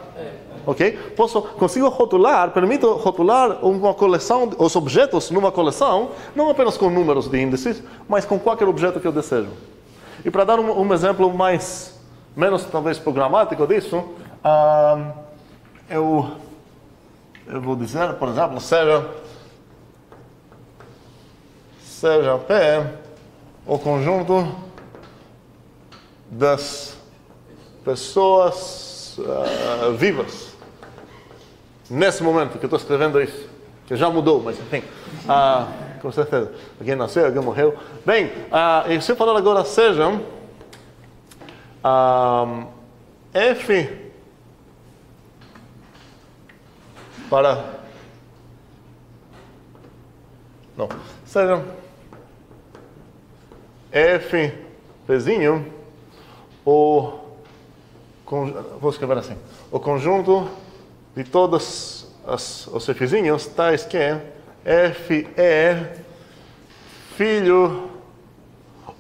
Ok? Consigo rotular, permito rotular uma coleção, os objetos numa coleção, não apenas com números de índices, mas com qualquer objeto que eu desejo. E para dar um exemplo menos talvez programático disso, eu vou dizer, por exemplo, seja P o conjunto das pessoas vivas. Nesse momento que eu estou escrevendo isso, que já mudou, mas enfim, com certeza, alguém nasceu, alguém morreu. Bem, e se eu falar agora sejam F para... Não, sejam F pezinho, vou escrever assim, o conjunto de todos os Fzinhos, tais que F é filho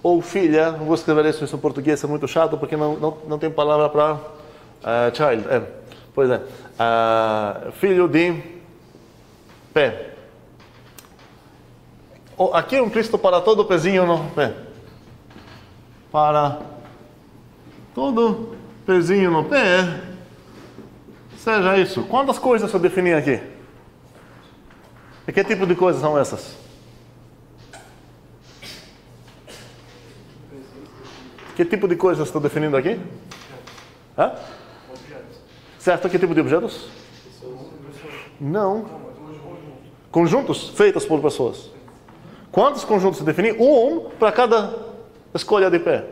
ou filha, não vou escrever isso em português, é muito chato, porque não tem palavra para child, pois é, filho de P. Aqui é implícito para todo pezinho no P. Para todo pezinho no P, seja isso. Quantas coisas eu defini aqui? E que tipo de coisas são essas? Que tipo de coisas estou definindo aqui? Certo, que tipo de objetos? Não. Conjuntos feitos por pessoas. Quantos conjuntos eu defini? Um para cada escolha de P.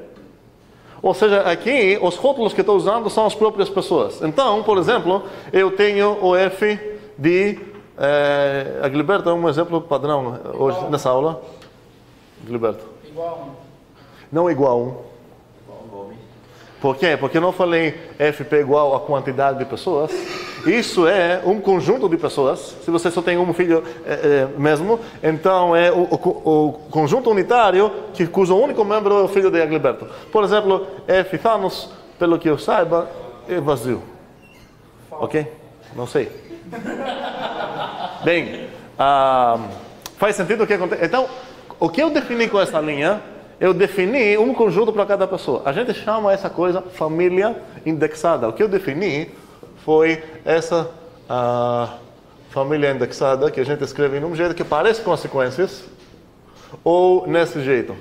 Ou seja, aqui, os rótulos que estou usando são as próprias pessoas. Então, por exemplo, eu tenho o F de... Agilberto é um exemplo padrão hoje nessa aula. Agilberto. Igual a 1. Não igual a 1. Por quê? Porque eu não falei FP igual a quantidade de pessoas. Isso é um conjunto de pessoas. Se você só tem um filho mesmo, então é o conjunto unitário cujo único membro é o filho de Agilberto. Por exemplo, F Thanos, pelo que eu saiba, é vazio. Ok? Não sei. Bem, faz sentido o que acontece? Então, o que eu defini com essa linha? Eu defini um conjunto para cada pessoa. A gente chama essa coisa família indexada. O que eu defini foi essa família indexada que a gente escreve em um jeito que parece com as sequências, ou nesse jeito.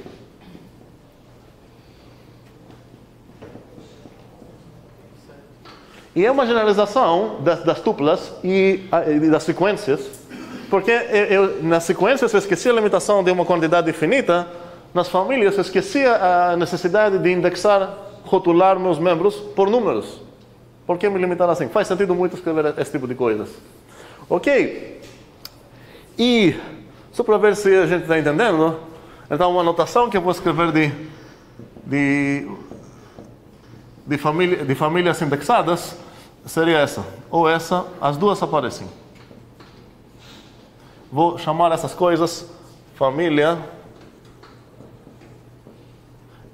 E é uma generalização das tuplas e das sequências, porque nas sequências eu esqueci a limitação de uma quantidade infinita, nas famílias eu esqueci a necessidade de indexar, rotular meus membros por números. Por que me limitar assim? Faz sentido muito escrever esse tipo de coisas. Ok? E, só para ver se a gente está entendendo, então uma anotação que eu vou escrever de famílias indexadas seria essa, ou essa, as duas aparecem. Vou chamar essas coisas família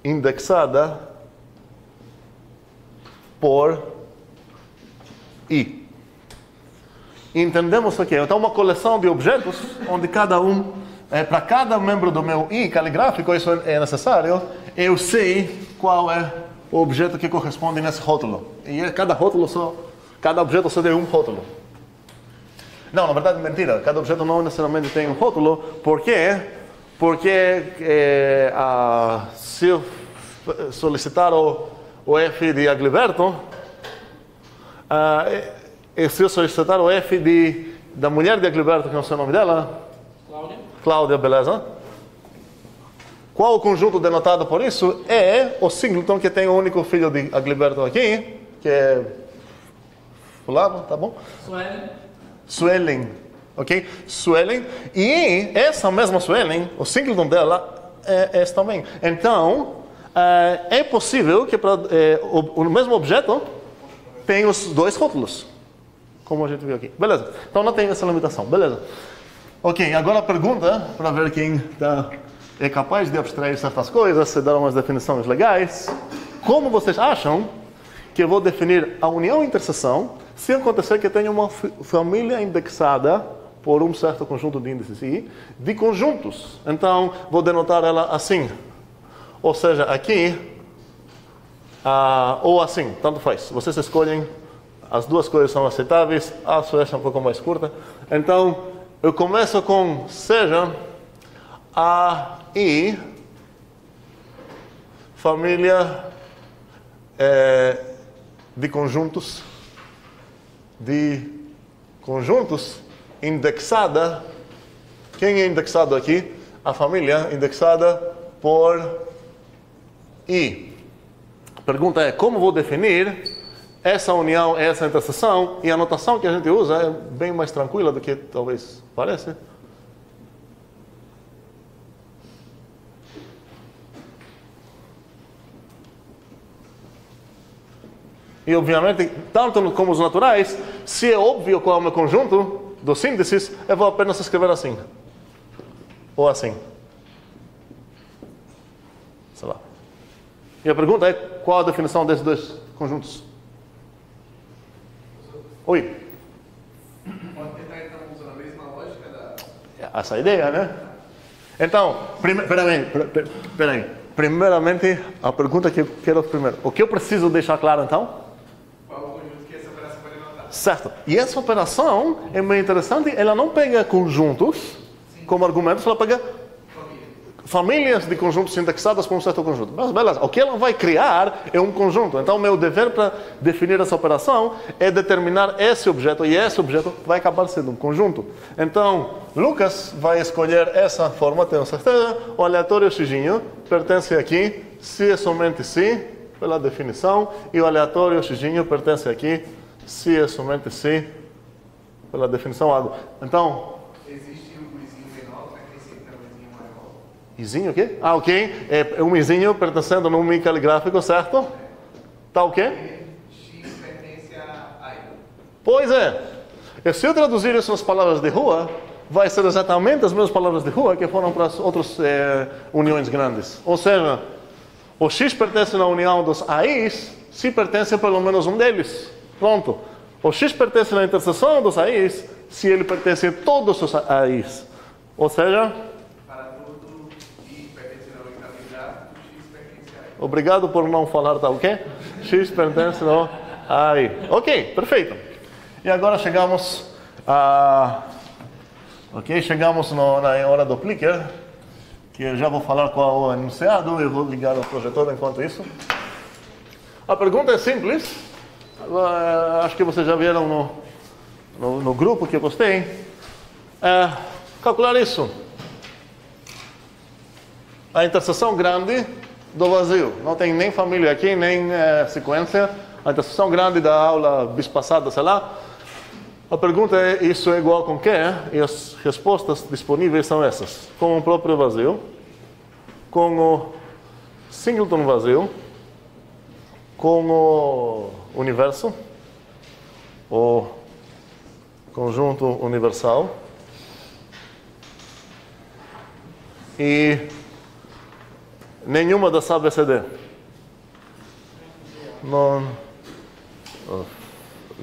indexada por I. Entendemos o que? Então, uma coleção de objetos, onde cada um, para cada membro do meu I caligráfico, isso é necessário, eu sei qual é o objeto que corresponde nesse rótulo. E cada objeto só tem um rótulo. Não, na verdade, mentira. Cada objeto não necessariamente tem um rótulo. Por quê? Porque se eu solicitar o F de Agliberto, se eu solicitar o F da mulher de Agliberto, que não sei o nome dela, Cláudia, beleza? Qual o conjunto denotado por isso? É o singleton que tem o único filho de Agliberto aqui, que é fulano, tá bom? Suelen, ok? Suelen. E essa mesma Suelen, o singleton dela é esse também. Então, é possível que o mesmo objeto tenha os dois rótulos, como a gente viu aqui. Beleza. Então não tem essa limitação. Beleza. Ok, agora a pergunta, para ver quem é capaz de abstrair certas coisas, se dar umas definições legais. Como vocês acham que eu vou definir a união e interseção se acontecer que eu tenho uma família indexada por um certo conjunto de índices I, de conjuntos? Então, vou denotar ela assim. Ou seja, aqui, ou assim, tanto faz. Vocês escolhem, as duas coisas são aceitáveis, a sua é um pouco mais curta. Então, eu começo com seja AI, família de conjuntos indexada. Quem é indexado aqui? A família indexada por I. A pergunta é, como vou definir essa união, essa interseção? E a notação que a gente usa é bem mais tranquila do que talvez pareça. E, obviamente, tanto como os naturais, se é óbvio qual é o meu conjunto dos índices, eu vou apenas escrever assim. Ou assim. Sei lá. E a pergunta é, qual a definição desses dois conjuntos? Oi? Pode tentar, então, usando a mesma lógica da... Essa é a ideia, né? Então, peraí. Primeiramente, a pergunta que eu quero primeiro. O que eu preciso deixar claro, então? Qual o conjunto que essa operação pode anotar? Certo. E essa operação é meio interessante. Ela não pega conjuntos como argumentos, ela pega famílias de conjuntos indexadas por um certo conjunto. Mas, beleza, o que ela vai criar é um conjunto. Então, meu dever para definir essa operação é determinar esse objeto, e esse objeto vai acabar sendo um conjunto. Então, Lucas vai escolher essa forma, tenho certeza. O aleatório xzinho pertence aqui, se é somente se, pela definição, e o aleatório xzinho pertence aqui, se é somente se, pela definição água. Então, Existe o izinho menor, né? Que sempre é o izinho maior. izinho o quê? Ah, ok. É um izinho pertencendo num mi caligráfico, certo? Tá o quê? X pertence a I. Pois é. E se eu traduzir isso nas palavras de rua, vai ser exatamente as mesmas palavras de rua que foram para as outras uniões grandes. Ou seja, o X pertence na união dos AIs, se pertence a pelo menos um deles. Pronto. O X pertence na interseção dos AIs, se ele pertence a todos os AIs. Ou seja... Para todo I pertence ao I caligráfico, X pertence a I. Obrigado por não falar, tá ok? X pertence ao Aí, ok, perfeito. E agora chegamos chegamos na hora do clicker, que eu já vou falar qual é o enunciado, eu vou ligar o projetor enquanto isso. A pergunta é simples, acho que vocês já viram no grupo que eu postei. Calcular isso. A interseção grande do vazio. Não tem nem família aqui, nem sequência. A interseção grande da aula bispassada, sei lá. A pergunta é, isso é igual com quê? E as respostas disponíveis são essas. Com o próprio vazio, com o singleton vazio, com o universo, o conjunto universal, e nenhuma das ABCD. None of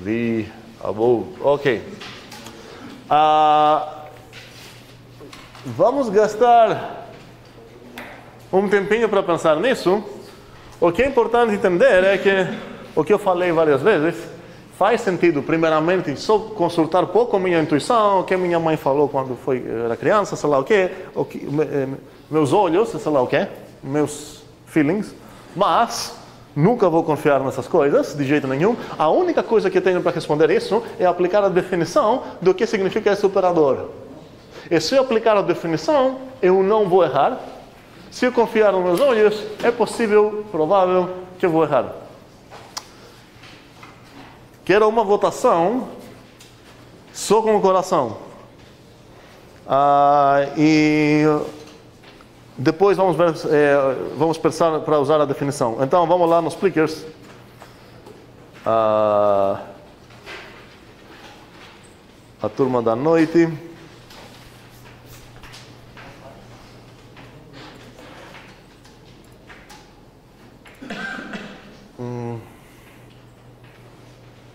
the above. Ok. Vamos gastar um tempinho para pensar nisso. O que é importante entender é que o que eu falei várias vezes faz sentido, primeiramente, só consultar pouco a minha intuição, o que minha mãe falou quando era criança, sei lá o que meus olhos, sei lá o que, meus feelings, mas nunca vou confiar nessas coisas, de jeito nenhum. A única coisa que eu tenho para responder isso é aplicar a definição do que significa esse operador. E se eu aplicar a definição, eu não vou errar. Se eu confiar nos meus olhos, é possível, provável, que eu vou errar. Quero uma votação só com o coração. E depois vamos pensar para usar a definição. Então, vamos lá nos clickers. A turma da noite.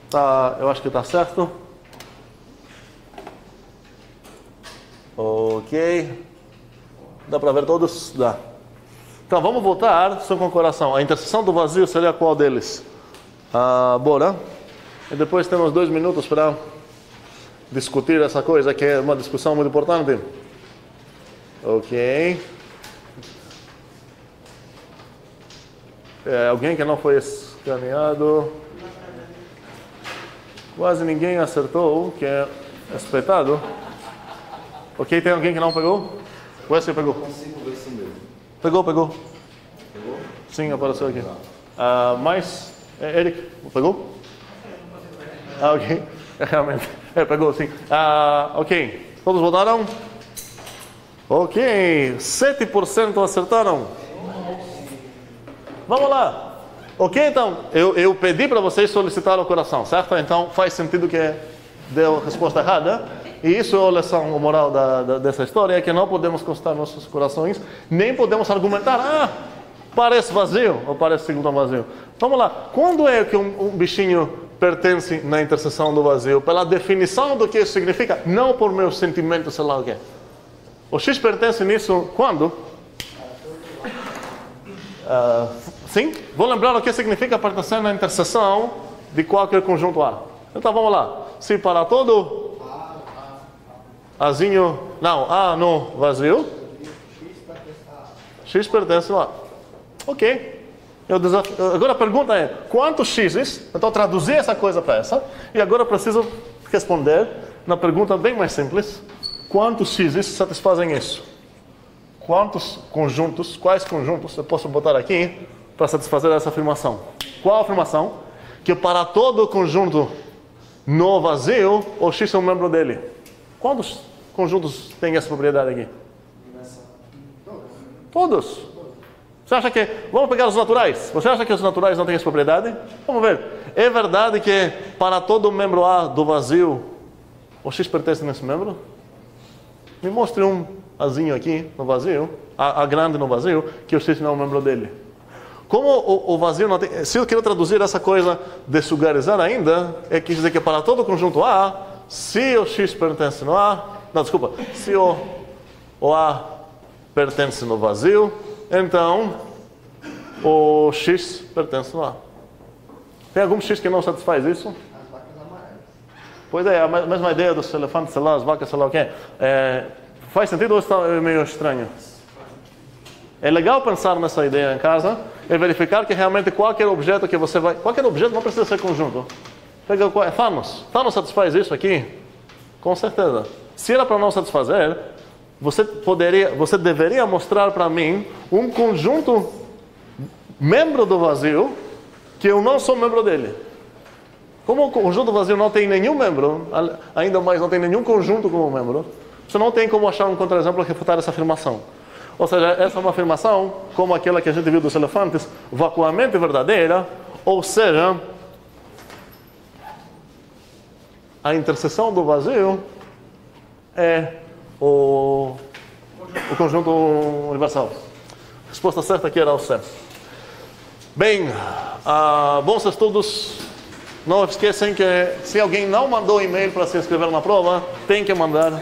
Tá, eu acho que está certo. Ok. Dá para ver todos? Dá. Então, vamos voltar só com o coração. A interseção do vazio seria qual deles? Bora. E depois temos 2 minutos para discutir essa coisa, que é uma discussão muito importante. Ok. Alguém que não foi escaneado? Quase ninguém acertou, que é espetado. Ok, tem alguém que não pegou? Wesley pegou. Consigo ver isso mesmo. Pegou. Pegou? Sim, apareceu aqui. Mas, Eric, pegou? Ok. Realmente. Pegou, sim. Ok. Todos votaram? Ok. 7% acertaram. Vamos lá. Ok, então, eu pedi para vocês solicitar o coração, certo? Então, faz sentido que deu a resposta errada. E isso é a lição moral dessa história, é que não podemos constar nossos corações, nem podemos argumentar, parece vazio, ou parece segundo vazio. Vamos lá, quando é que um bichinho pertence na interseção do vazio? Pela definição do que isso significa, não por meus sentimentos, sei lá o quê. O X pertence nisso quando? Sim? Vou lembrar o que significa pertencer na interseção de qualquer conjunto A. Então vamos lá. Se para todo Azinho, não, A no vazio, X pertence a A. Ok. Agora a pergunta é, quantos X's? Então traduzir essa coisa para essa. E agora eu preciso responder na pergunta bem mais simples. Quantos X's satisfazem isso? Quais conjuntos eu posso botar aqui para satisfazer essa afirmação? Qual a afirmação? Que para todo conjunto no vazio, o X é um membro dele. Quantos conjuntos tem essa propriedade aqui? Todos. Você acha que... Vamos pegar os naturais. Você acha que os naturais não têm essa propriedade? Vamos ver. É verdade que para todo membro A do vazio, o X pertence nesse membro? Me mostre um Azinho aqui no vazio, A grande no vazio, que o X não é um membro dele. Como o vazio não tem... Se eu quero traduzir essa coisa de sugarizar ainda, é que dizer que para todo conjunto A, se o X pertence no A... Não, desculpa. Se o A pertence no vazio, então o X pertence no A. Tem algum X que não satisfaz isso? As vacas amarelas. Pois é, a mesma ideia dos elefantes, sei lá, as vacas, sei lá o quê. Faz sentido ou está meio estranho? É legal pensar nessa ideia em casa e verificar que realmente qualquer objeto que você vai... Qualquer objeto não precisa ser conjunto. Pega o Thanos. Thanos satisfaz isso aqui? Com certeza. Se era para não satisfazer, você deveria mostrar para mim um conjunto membro do vazio que eu não sou membro dele. Como o conjunto vazio não tem nenhum membro, ainda mais não tem nenhum conjunto como membro, você não tem como achar um contra-exemplo a refutar essa afirmação. Ou seja, essa é uma afirmação, como aquela que a gente viu dos elefantes, vacuamente verdadeira, ou seja, a interseção do vazio é o conjunto universal. A resposta certa aqui era o C. Bem, bons estudos. Não esquecem que se alguém não mandou e-mail para se inscrever na prova, tem que mandar.